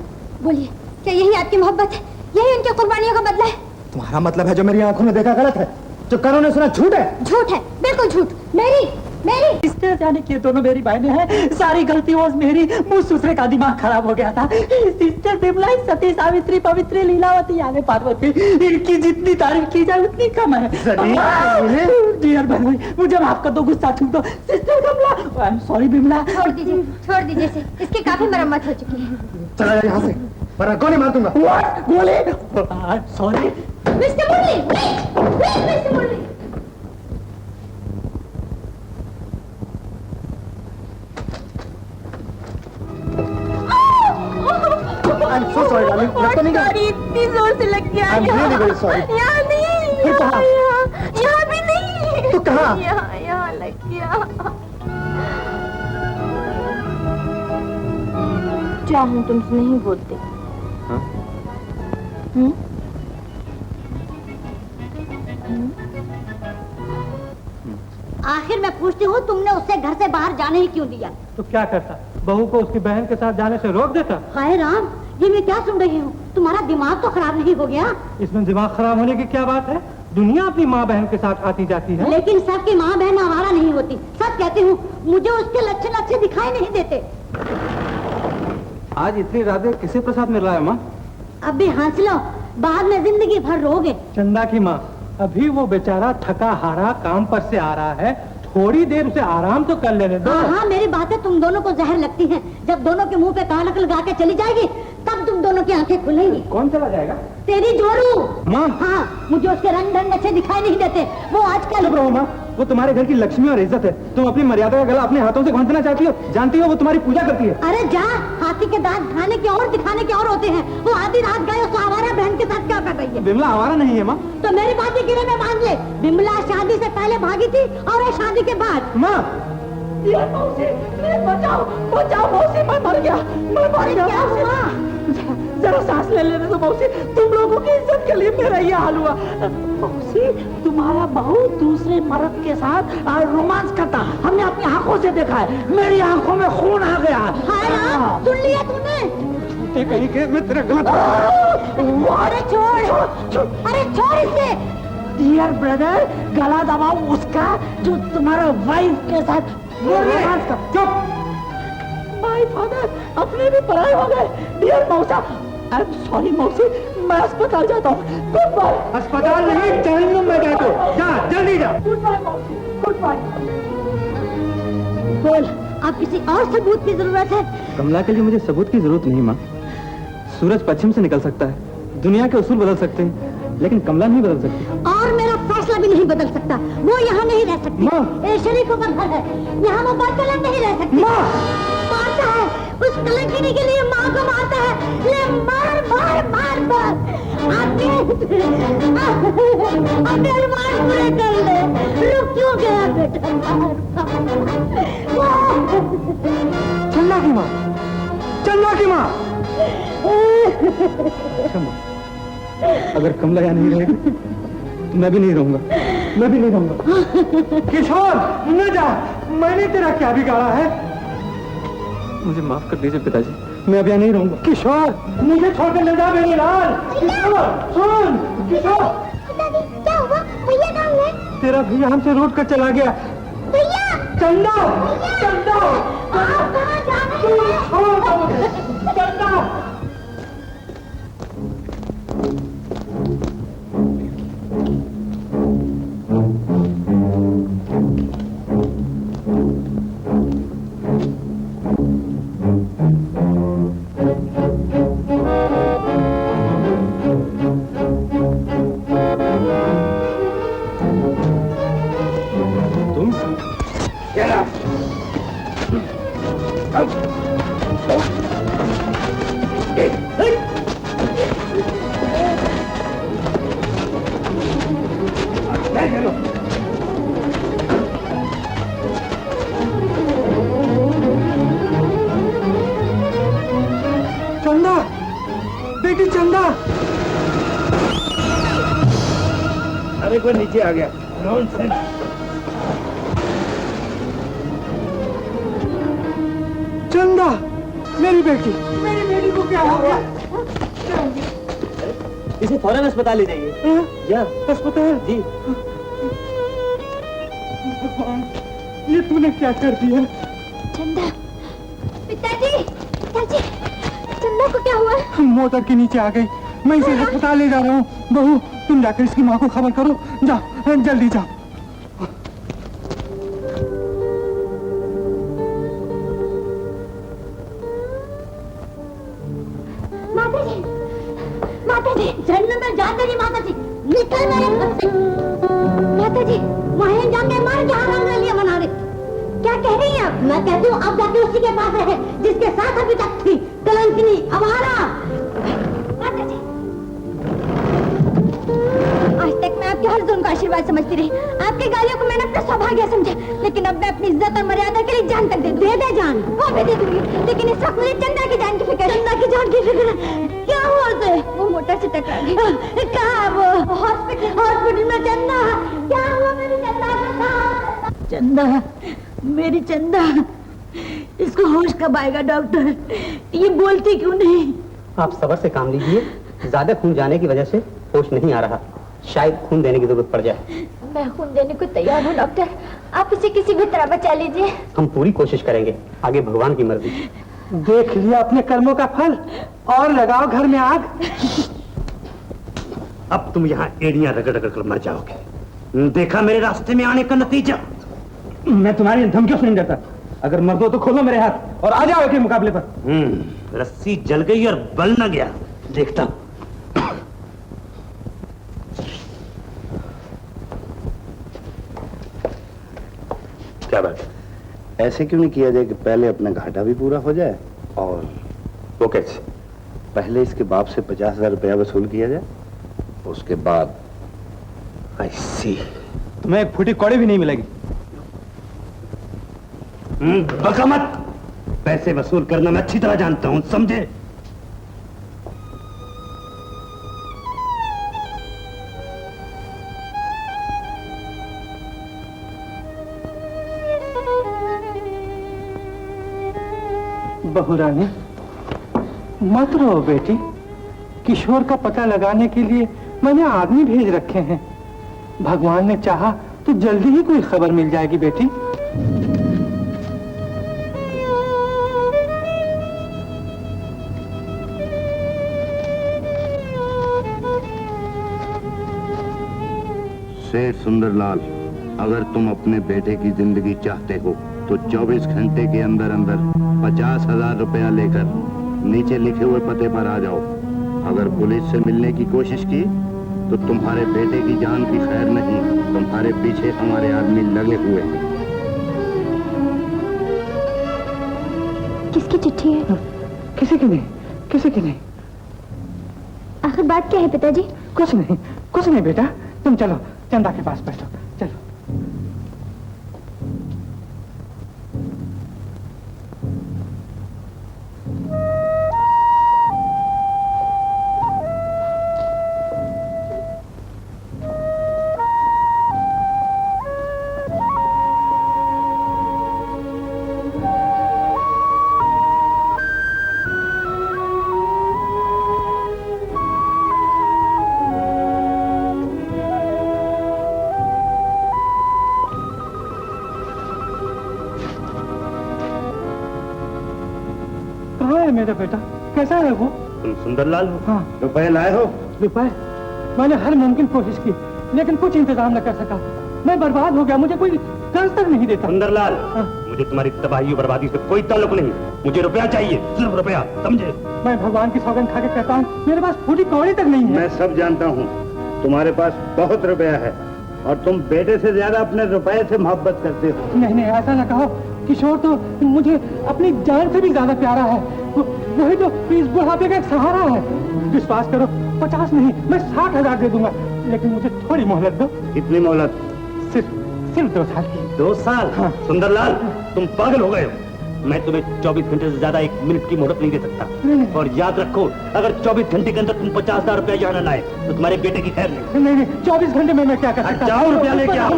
बोलिए, क्या यही आपकी मोहब्बत है? यही उनकी कुर्बानियों का बदला है? तुम्हारा मतलब है जो मेरी आंखों ने देखा गलत है, जो कानों ने सुना झूठ है? झूठ है, बिल्कुल झूठ। मेरी सिस्टर जाने की दोनों मेरी बहनें हैं, सारी गलती वो मेरी, मुझ दूसरे का दिमाग खराब हो गया था। सिस्टर बिमला, सती, सावित्री, पवित्री, लीलावती, यानी पार्वती, इनकी जितनी तारीफ की जाए उतनी कम है। डियर बहन, मुझे माफ कर दो, गुस्सा छूट दो। Sister Kamala, I am sorry Bimla. छोड़ दीजिए इसे, इसकी काफी मरम्मत हो चुकी है। चला जा यहाँ से, वरना गोली मार दूंगा। What? गोली? Sorry. Mister Murli, mister Murli. I'm so sorry, darling. लगता नहीं कि इतनी जोर से लग गया। I'm really very sorry. यहाँ नहीं, फिर कहाँ? यहाँ भी नहीं। तो कहाँ? यहाँ लग गया। चाहूं तुमसे नहीं बोलते। हाँ? आखिर मैं पूछती हूँ, तुमने उससे घर से बाहर जाने ही क्यों दिया? तो क्या करता, बहू को उसकी बहन के साथ जाने से रोक देता? हाय राम, ये मैं क्या सुन रही हूँ? तुम्हारा दिमाग तो खराब नहीं हो गया? इसमें दिमाग खराब होने की क्या बात है? दुनिया अपनी माँ बहन के साथ आती जाती है। लेकिन सबकी माँ बहन आवारा नहीं होती। सच कहती हूँ, मुझे उसके लच्छे लच्छे दिखाई नहीं देते। आज इतनी रातें किसे प्रसाद मिल रहा है माँ? अभी हंस लो, बाद में जिंदगी भर रोगे। चंदा की माँ, अभी वो बेचारा थका हारा काम पर से आ रहा है, थोड़ी देर उसे आराम तो कर लेने दो। हाँ, मेरी बातें तुम दोनों को जहर लगती हैं। जब दोनों के मुंह पे कानक लगा के चली जाएगी तब तुम दोनों की आंखें खुलेंगी। कौन चला जाएगा? तेरी जोरू। माँ। हाँ, मुझे उसके रंग ढंग अच्छे दिखाई नहीं देते। वो आजकल। माँ, वो तुम्हारे घर की लक्ष्मी और इज्जत है। तुम अपनी मर्यादा का गला अपने हाथों से बांधना चाहती हो। जानती हो वो तुम्हारी पूजा करती है। अरे जा, हाथी के दांत खाने के और दिखाने के और होते हैं। वो आधी रात गए उसको आवारा बहन के साथ क्या कर रही है? बिमला आवारा नहीं है माँ। तो मेरी बातें गिरे में बांध ले। बिमला शादी से पहले भागी थी और ये शादी के बाद। माँ मौसी, बचाओ बचाओ मौसी, मैं मर गया, मैं मर गया। क्या हुआ? जरा सांस ले लेने दो मौसी, तुम लोगों की इज्जत के लिए मेरा ये हाल हुआ। मौसी, तुम्हारा बहू दूसरे मर्द के साथ रोमांस करता हमने अपनी आंखों से देखा है। मेरी आंखों में खून आ गया। सुन लिया तूने? कहीं के मैं तेरा गला। अरे छोड़, अरे छोड़ इसे। डियर ब्रदर, गला दबाओ उसका जो तुम्हारा वाइफ के साथ रोमांस कर। चुप। माय फादर, अपने भी पराए हो गए। डियर मौसा, आई एम सॉरी मौसी, मैं अस्पताल जाता हूँ। Good bye. अस्पताल नहीं, जहन्नुम में बैठो। जा, जल्दी जा। गुड बाय मौसी, गुड बाय। बोल, अब किसी और सबूत की जरूरत है? कमला के लिए मुझे सबूत की जरूरत नहीं माँ। सूरज पश्चिम से निकल सकता है, दुनिया के उसूल बदल सकते हैं, लेकिन कमला नहीं बदल सकती। और मेरा फैसला भी नहीं बदल सकता। वो यहाँ नहीं रह सकती। ये शरीफों का घर है, यहाँ वो बदलत नहीं रह सकती। मारता है, उस कलंकिनी के लिए माँ को मारता है। ले मार मार मार मार। अपने अरमान पूरे कर ले। रुक क्यों गया बेटा? चन्ना की माँ, चन्ना की माँ। अगर कमला यहाँ नहीं रहेगी तो मैं भी नहीं रहूंगा, मैं भी नहीं रहूंगा। किशोर, न जा, मैंने तेरा क्या बिगाड़ा है? मुझे माफ कर दीजिए पिताजी, मैं अब यहाँ नहीं रहूंगा। किशोर, मुझे छोड़कर ले जा मेरे लाल। किशोर, सुन। किशोर, क्या हुआ? भैया कहाँ हुए? तेरा भैया हमसे रूठ कर चला गया। भैया, चंदा, चंदा, आप कहाँ जा रहे हैं? चंदा। चंदा, बेटी चंदा। अरे कोई नीचे आ गया। नॉनसेंस। चंदा, मेरी बेटी को क्या हो गया? इसे फौरन अस्पताल ले जाइए। या अस्पताल? जी। भगवान, ये तूने क्या कर दिया? चंदा, पिताजी, पिताजी, चंदा को क्या हुआ? मोटर के नीचे आ गई, मैं इसे अस्पताल ले जा रहा हूँ। बहू, तुम जाकर इसकी माँ को खबर करो। जाओ, जल्दी जाओ। माताजी, माताजी, जन्म में जाते नहीं माताजी, निकल मेरे घर से। माताजी, वहीं जाके मर जा रहा लिया मना रहे। क्या कह रही हैं आप? मैं कहती हूँ अब जाके उसी के पास रहे जिसके साथ अभी तक थी, कलंकिनी, अवारा। माताजी, आज तक मैं आपके हर जुल्म का आशीर्वाद समझती रही। आपकी गालियों को मैंने अपना सौभाग्य समझा, लेकिन अब मैं अपनी इज्जत और मर्यादा के लिए जान तक दे जान, वो भी दे दूंगी। लेकिन इस वक्त मुझे चंदा की जान की फिक्र। चंदा की जान की फिक्र? क्या हुआ उसे? वो मोटर से टकरा गई। कहाँ? वो हॉस्पिटल में। चंदा, क्या हुआ मेरी चंदा को? चंदा, मेरी चंदा, इसको होश कब आएगा डॉक्टर? ये बोलती क्यों नहीं? आप सब्र से काम लीजिए, ज्यादा खून जाने की वजह से होश नहीं आ रहा, शायद खून देने की जरूरत पड़ जाए। मैं खून देने को तैयार हूँ डॉक्टर, आप इसे किसी भी तरह बचा लीजिए। हम पूरी कोशिश करेंगे, आगे भगवान की मर्जी। देख लिया अपने कर्मों का फल, और लगाओ घर में आग। अब तुम यहाँ एड़ियां रगड़ रगड़ कर मर जाओगे। देखा मेरे रास्ते में आने का नतीजा। मैं तुम्हारी धमकियों से नहीं डरता। अगर मर दो तो खोलो मेरे हाथ और आ जाओ के मुकाबले पर। रस्सी जल गई और बल न गया, देखता हूं। क्या बात, ऐसे क्यों नहीं किया जाए कि पहले अपना घाटा भी पूरा हो जाए? और वो कैसे? पहले इसके बाप से 50,000 रुपया वसूल किया जाए, उसके बाद ऐसी तुम्हें एक फूटी कौड़ी भी नहीं मिलेगी। बका मत, पैसे वसूल करना मैं अच्छी तरह जानता हूं, समझे? बहुरानी मत रो बेटी, किशोर का पता लगाने के लिए मैंने आदमी भेज रखे हैं। भगवान ने चाहा तो जल्दी ही कोई खबर मिल जाएगी बेटी। शेर सुंदरलाल, अगर तुम अपने बेटे की जिंदगी चाहते हो तो 24 घंटे के अंदर अंदर 50,000 रुपया लेकर नीचे लिखे हुए पते पर आ जाओ। अगर पुलिस से मिलने की कोशिश की तो तुम्हारे बेटे की जान की खैर नहीं, तुम्हारे पीछे हमारे आदमी लगे हुए हैं। किसकी चिट्ठी है? किसी की नहीं, किसी की नहीं। आखिर बात क्या है पिताजी? कुछ नहीं बेटा, तुम चलो चंदा के पास बैठो, चलो। मेरा बेटा कैसा है वो? तुम सुंदरलाल हो? हाँ। रुपए लाए हो? रुपए? मैंने हर मुमकिन कोशिश की लेकिन कुछ इंतजाम न कर सका। मैं बर्बाद हो गया, मुझे कोई कर्ज तक नहीं देता। सुंदरलाल, मुझे तुम्हारी तबाही और बर्बादी से कोई ताल्लुक नहीं, मुझे रुपया चाहिए, सिर्फ रुपया, समझे? मैं भगवान की सौगंध खा के कहता हूँ, मेरे पास फूटी कौड़ी तक नहीं है। मैं सब जानता हूँ, तुम्हारे पास बहुत रुपया है और तुम बेटे से ज्यादा अपने रुपए से मोहब्बत करते हो। नहीं ऐसा ना कहो, किशोर तो मुझे अपनी जान से भी ज्यादा प्यारा है। वही तो इस बुढ़ापे का एक सहारा है। विश्वास करो, 50 नहीं मैं 60,000 दे दूंगा, लेकिन मुझे थोड़ी मोहलत दो। कितनी मोहलत? सिर्फ 2 साल की। 2 साल? हाँ। सुंदरलाल, तुम पागल हो गए हो। मैं तुम्हें 24 घंटे से ज्यादा 1 मिनट की मोहलत नहीं दे सकता। नहीं। और याद रखो, अगर 24 घंटे के अंदर तुम 50,000 रुपया यहाँ न लाए तो तुम्हारे बेटे की खैर नहीं। नहीं 24 घंटे में मैं क्या कर सकता? जाओ रुपया लेके आओ।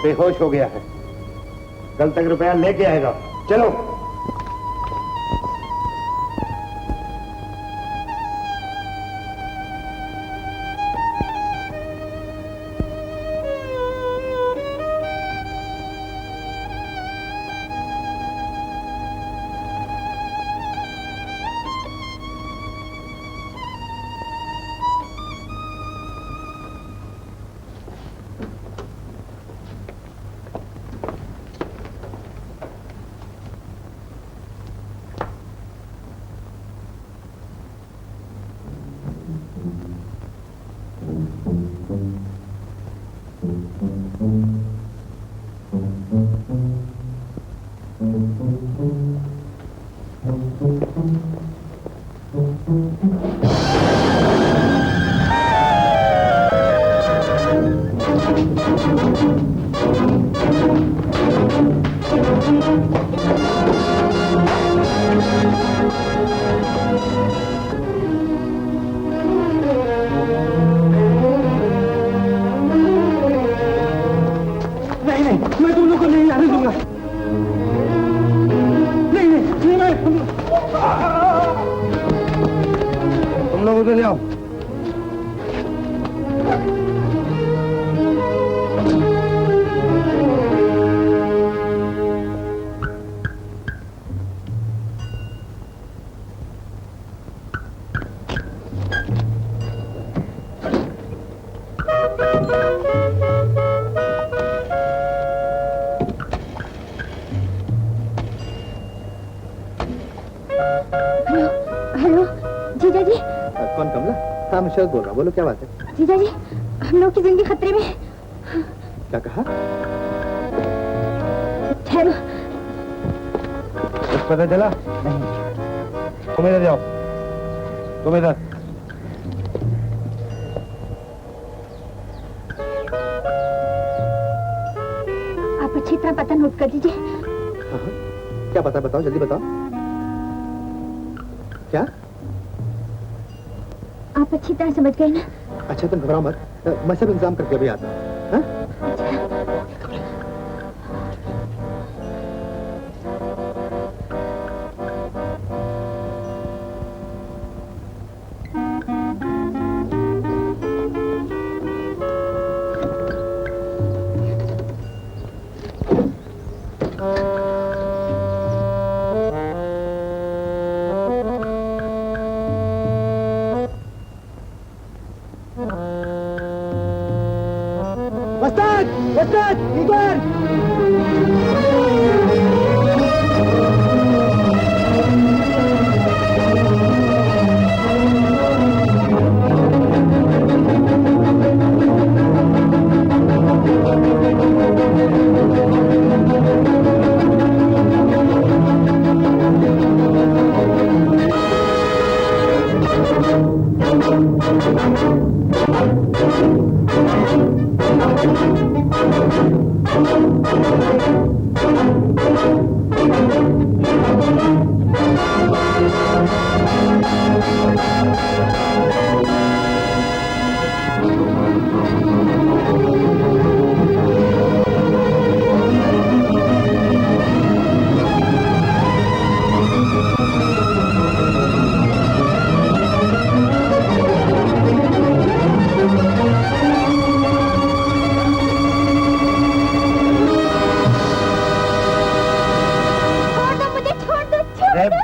बेहोश हो गया है, कल तक रुपया लेके आएगा। चलो। कौन कमला? हाँ मैं शरद बोल रहा हूँ, बोलो क्या बात है? जीजा जी, हम लोग की जिंदगी खतरे में है। क्या कहा? ठहरो। कुछ पता चला? तुम इधर जाओ, तुम इधर। आप अच्छी तरह पता नोट कर लीजिए। क्या पता बताओ, जल्दी बताओ। क्या? आप अच्छी तरह समझ गए ना? अच्छा तुम घबराओ मत, मैं सब इंतजाम करके अभी आता हूँ। हाँ?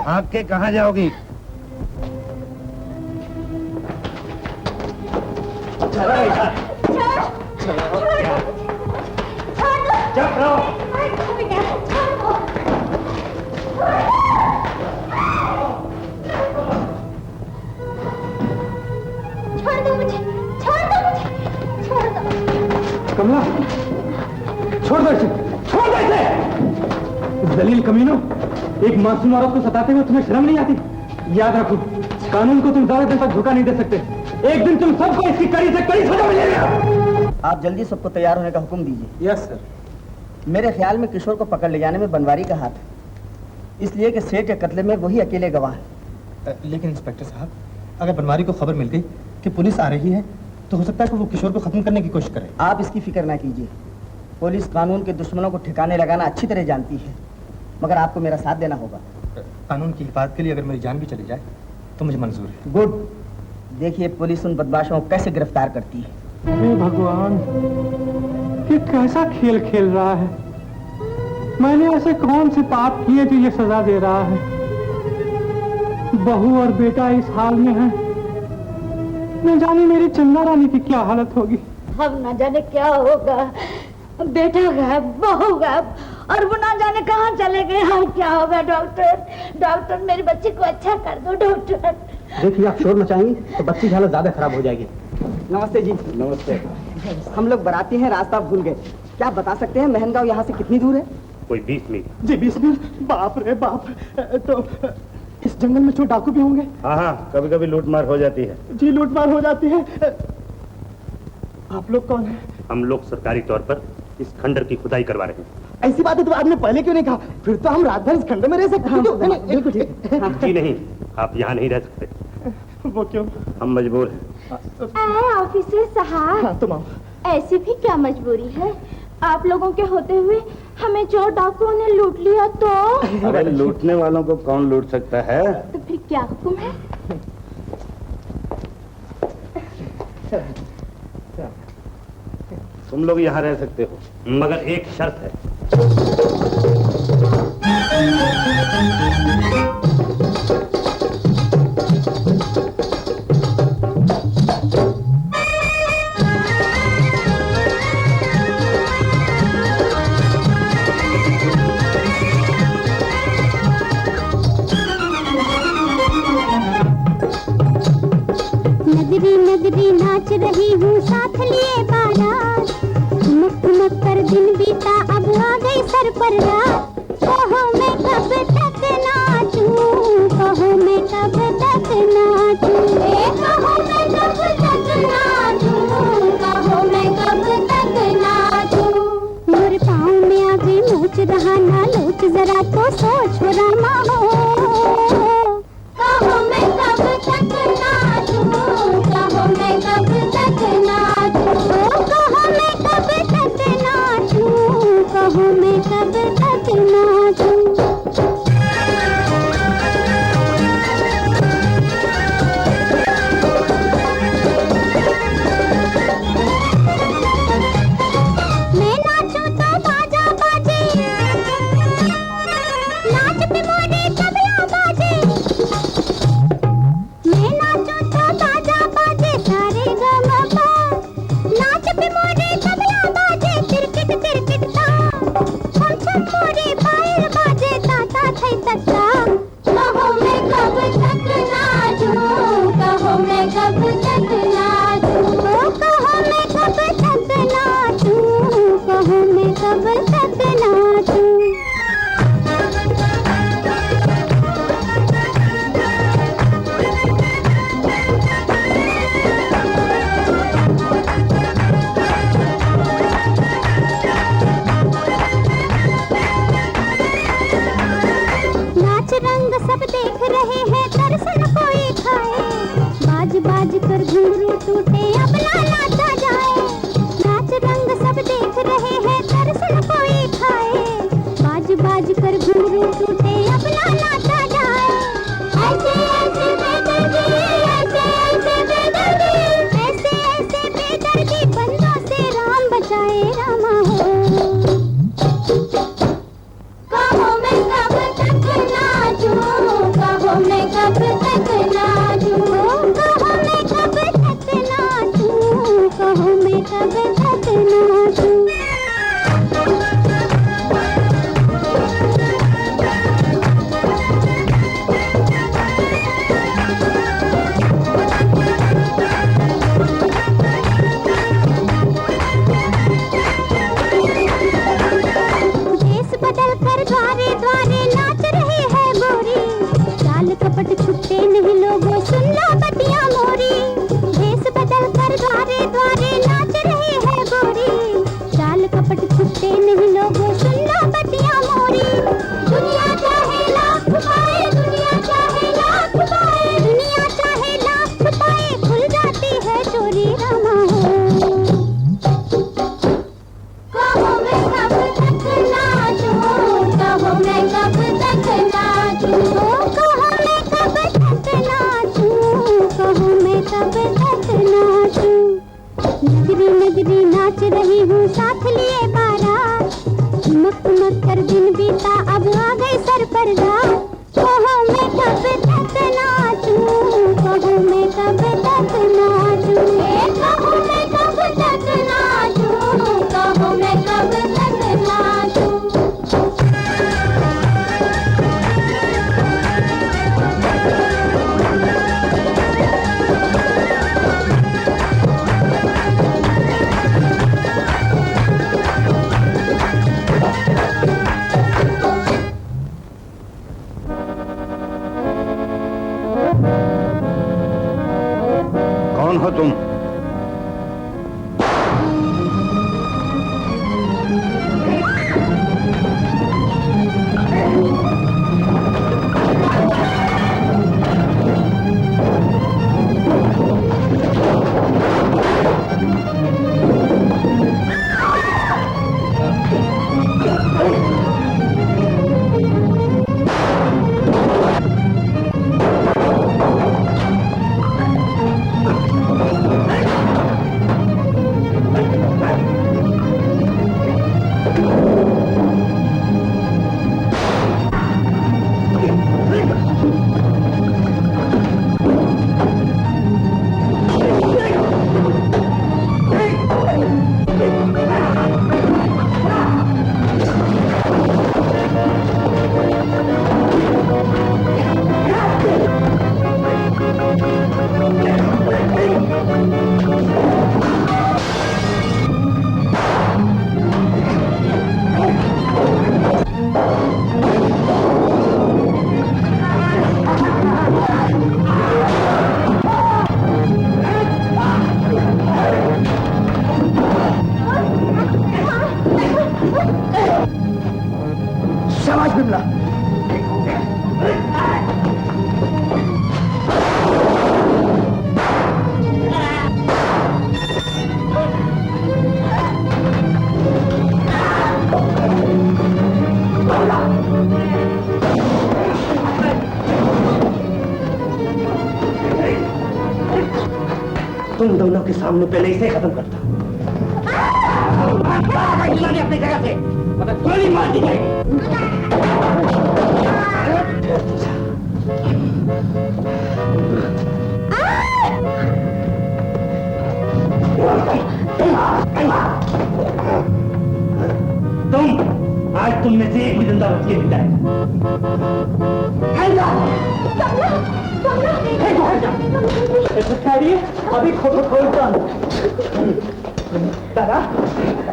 भाग के कहाँ जाओगी? कमला, छोड़ दो इसे, छोड़ दो इसे। दलील कमीनों, एक मासूम औरत को सताते हुए तुम्हें शर्म नहीं आती? याद रखो, कानून को तुम ज्यादा दिन तक धोखा नहीं दे सकते। एक दिन तुम सबको इसकी कड़ी से कड़ी सजा मिलेगी। आप जल्दी सबको तैयार होने का हुक्म दीजिए। Yes sir. मेरे ख्याल में किशोर को पकड़ ले जाने में बनवारी का हाथ है, इसलिए कि सेठ के कत्ले में वही अकेले गवाह है। लेकिन इंस्पेक्टर साहब, अगर बनवारी को खबर मिल गई कि पुलिस आ रही है तो हो सकता है कि वो किशोर को खत्म करने की कोशिश करे। आप इसकी फिक्र ना कीजिए, पुलिस कानून के दुश्मनों को ठिकाने लगाना अच्छी तरह जानती है, मगर आपको मेरा साथ देना होगा। कानून की हिफाजत के लिए अगर मेरी जान भी चली जाए तो मुझे मंजूर है। गुड। देखिए पुलिस उन बदमाशों को कैसे गिरफ्तार करती है। हे भगवान, ये कैसा खेल खेल रहा है? मैंने ऐसे कौन से पाप किए जो ये सजा दे रहा है? बहू और बेटा इस हाल में है, न जाने मेरी चंदा रानी की क्या हालत होगी। अब न जाने क्या होगा, बेटा गायब, बहू गायब, और वो ना जाने कहाँ चले गए। हम क्या होगा? डॉक्टर, डॉक्टर मेरे बच्चे को अच्छा कर दो डॉक्टर। देखिए आप शोर मचाएंगे तो बच्ची की हालत ज्यादा खराब हो जाएगी। नमस्ते जी। नमस्ते। हम लोग बाराती हैं, रास्ता भूल गए। क्या आप बता सकते हैं महनगांव यहाँ से कितनी दूर है? कोई 20 मील। जी 20 मील? बाप रे बाप। तो इस जंगल में चोर डाकू भी होंगे? हाँ हाँ, कभी कभी लूटमार हो जाती है। जी लूटमार हो जाती है। आप लोग कौन हैं? हम लोग सरकारी तौर पर इस खंडर की खुदाई करवा रहे हैं। ऐसी बात है तो आपने पहले क्यों नहीं कहा? फिर तो हम रात भर इस खंडर में रह सकते हैं। बिल्कुल ठीक है। जी नहीं, आप यहाँ नहीं रह सकते। वो क्यों? हम मजबूर हैं। ऑफिसर साहब, हाँ, तुम आओ। ऐसी भी क्या मजबूरी है? आप लोगों के होते हुए हमें चोर डाकुओं ने लूट लिया तो? अरे लूटने वालों को कौन लूट सकता है? तो फिर क्या हुक्म है? तुम लोग यहाँ रह सकते हो, मगर एक शर्त है। रही हूँ साथ लिए बारात, ठुमक ठुमक कर दिन बीता अब आ गई सर पर रात। कहो मैं कब तक नाचूं, कहो मैं कब तक नाचूं, कहो मैं कब तक नाचूं, कहो मैं कब तक नाचूं। मोर पाँव में आगे नोच रहा ना लोच जरा तो सोच हो रामा हो। कहो मैं कब तक नाचूं, कहो मैं कब तक नाचूं, कहो मैं कब तक नाचूं, कहो मैं कब तक नाचूं। मैं नाचूं तो बाजा बाजे, नाच पे मोरे तबला बाजे। मैं नाचूं तो बाजा बाजे सारे गमपा, नाच पे मोरे तबला बाजे तिरकिट तिरकिट ता। छम छम मोरे पायल बाजे ताता थई तक्का। कहो मैं कब तक नाचूं, कहो मैं कब तक नाचूं, कहो मैं कब तक नाचूं, कहो मैं कब तक नाचूं। नाच रंग सब देख रहे हैं दर्शन कोई खाए, बाज बाज कर घुंघरू टूटे अब ना नाचा जाए। नाच रंग सब देख रहे हैं दर्शन कोई खाए, बाज बाज कर घुंघरू टूटे अब ना नाचा जाए। ऐसे ऐसे बेदर्दी, ऐसे ऐसे बेदर्दी, ऐसे ऐसे बेदर्दी बंदों से राम बचाए रामा हो। कहो मैं कब तक नाचूं, कहो मैं कब तक नाचूं, कहो मैं कब तक नाचूं, कहो मैं कब तक नाचूं। देश बदल कर द्वारे द्वारे नाच रही है गोरी, चाल कपट छुपते नहीं लोगों सुन लो बतिया मोरी। देश बदल कर द्वारे द्वारे नाच रही है गोरी, चाल कपट छुपते नहीं लोगों सुन लो बतिया मोरी। दुनिया चाहे लाख पाए, दुनिया चाहे लाख पाए, दुनिया चाहे लाख पाए, खुल जाती है चोरी रामा हो। कहो मैं कब तक नाचूं, कहो मैं कब तक नाचूं, कहो मैं कब तक नाचूं, कहो मैं कब तक नाचूं। नगरी नगरी नाच रही हूँ साथ लिए बारात, ठुमक ठुमक कर दिन बीता अब आ गई सर पर रात। कहो मैं कब तक नाचूं, कहो मैं कब तक नाचूं, कहो मैं कब तक नाचूं, कहो मैं कब तक नाचूं। तुम दोनों के सामने पहले इसे खत्म करता हूँ। अपनी जगह से मतलब गोली मार दी तुम आज तुम में से एक भी जिंदा बच के नहीं जाएगा। अभी खोल दादा,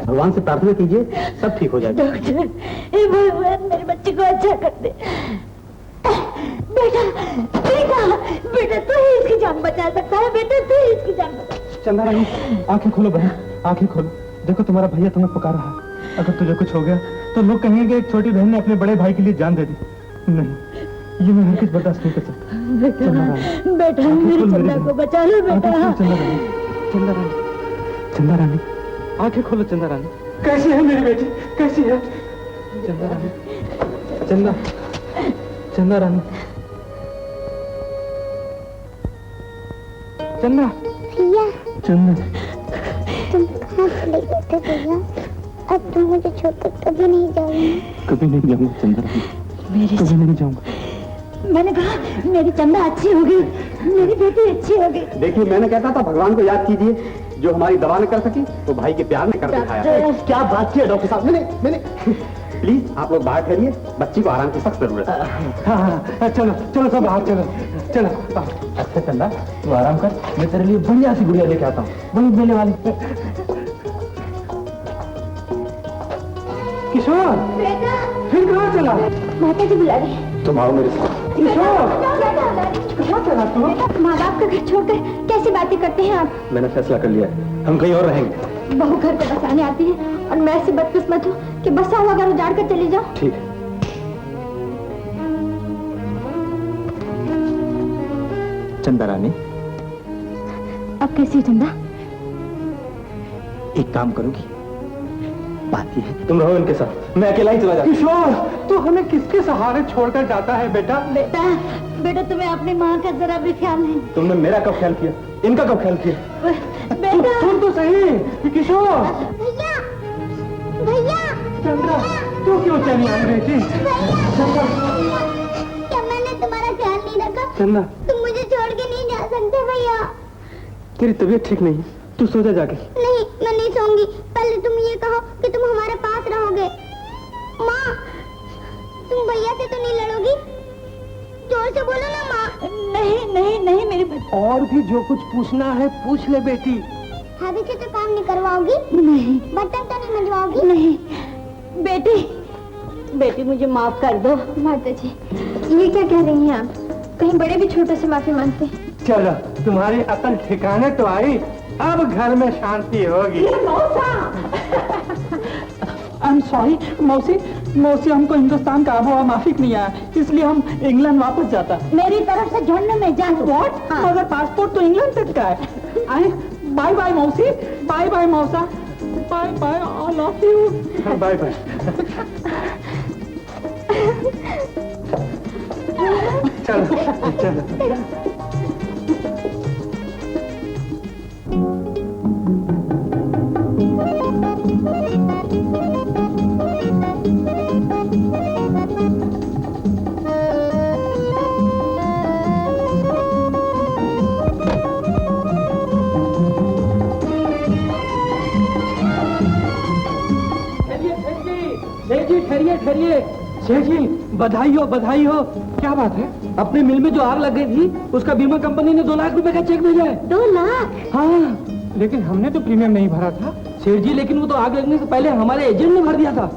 भगवान से प्रार्थना कीजिए, सब ठीक हो जाएगा। डॉक्टर, हे भगवान मेरे बच्चे को अच्छा कर दे। बेटा बेटा बेटा, तू ही इसकी जान बचा सकता है। बेटा तू ही इसकी जान बचा। चंदा रानी, आंखें खोलो बहन, आंखें खोलो। देखो तुम्हारा भैया तुम्हें पुकार रहा है। अगर तुझे कुछ हो गया तो लोग कहेंगे एक छोटी बहन ने अपने बड़े भाई के लिए जान दे दी। नहीं, ये मैं हरगिज़ बर्दाश्त नहीं कर सकता। बेटा मेरी चंदा को बचा लो बेटा। चंदा रानी, चंदा रानी, चंदा रानी, आंखें खोलो चंदा रानी। कैसी है मेरी बेटी, कैसी है? चंदा रानी, चंदा, चंदा रानी, चंदा, भैया चंदा, तुम कहाँ चले गए थे भैया? अब तुम मुझे छोड़कर कभी नहीं जाओगे। कभी नहीं जाऊंगा चंदा रानी, मेरी कभी नहीं जाऊंगा। मैंने कहा मेरी चंदा अच्छी होगी, मेरी बेटी अच्छी होगी। देखिए, मैंने कहता था भगवान को याद कीजिए, जो हमारी दवा न कर सकी वो भाई के प्यार ने कर दिखाया। क्या बात की है डॉक्टर साहब? मैंने प्लीज आप लोग बाहर ठहरिए, बच्ची को आराम की सख्त जरूरत है। हाँ, चलो चलो सब बाहर चलो चलो। अच्छा चंदा, तू आराम कर, मैं तेरे लिए बढ़िया सी गुड़िया लेके आता हूँ, बड़ी मेले वाली। किशोर, फिर कहाँ चला? माता जी बुला रही। तुम आओ मेरे साथ। किशोर, चला तू? माँ बाप का घर छोड़कर कैसी बातें करते हैं आप? मैंने फैसला कर लिया है, हम कहीं और रहेंगे। बहू घर को बसाने आती है और मैं ऐसी बदकिस्मत हूँ कि बसा हुआ घर उजाड़ कर चली जाऊँ। ठीक है। चंदा रानी, अब कैसी चंदा? एक काम करोगी? बात ये है तुम रहो इनके साथ, मैं अकेला ही चला जाता। किशोर, तू हमें किसके सहारे छोड़कर जाता है बेटा? बेटा बेटा, तुम्हें अपनी माँ का जरा भी ख्याल नहीं। तुमने मेरा कब ख्याल किया, इनका कब ख्याल किया? बेटा सुन तो सही किशोर। भैया भैया, चंदा, तू क्यों चली आई बेटी? क्या मैंने तुम्हारा ख्याल नहीं रखा? चंदा, तुम मुझे छोड़ के नहीं जा सकते भैया। तेरी तबीयत ठीक नहीं, तू सो जा जाके। नहीं, मैं नहीं सोऊंगी। पहले तुम ये कहो कि तुम हमारे पास रहोगे। माँ, तुम भैया से तो नहीं लड़ोगी? जोर से बोलो ना माँ। नहीं नहीं नहीं मेरे बच्चे। और भी जो कुछ पूछना है पूछ ले बेटी। भाभी से तो काम नहीं करवाओगी? नहीं। बर्तन तो नहीं मंजवाओगी? नहीं। बेटी बेटी, मुझे माफ कर दो। माता जी, ये क्या कह रही हैं आप? कहीं बड़े भी छोटे से माफी मांगते हैं? चलो, तुम्हारी अकल ठिकाने तो आई, अब घर में शांति होगी। आई एम सॉरी मौसी, मौसी हमको हिंदुस्तान का आबोहवा माफिक नहीं आया, इसलिए हम इंग्लैंड वापस जाता। मेरी तरफ से झुंड में जा। व्हाट? मगर पासपोर्ट तो इंग्लैंड तक का है। आई बाय बाय मौसी, बाय बाय मौसा, bye bye, I love you. Bye bye. चलो चलो। ठहरिए सेठ जी, बधाई हो बधाई हो। क्या बात है? अपने मिल में जो आग लग गई थी, उसका बीमा कंपनी ने 2 लाख रुपए का चेक भेजा है। 2 लाख? हाँ, लेकिन हमने तो प्रीमियम नहीं भरा था सेठ जी, लेकिन वो तो आग लगने से पहले हमारे एजेंट ने भर दिया था।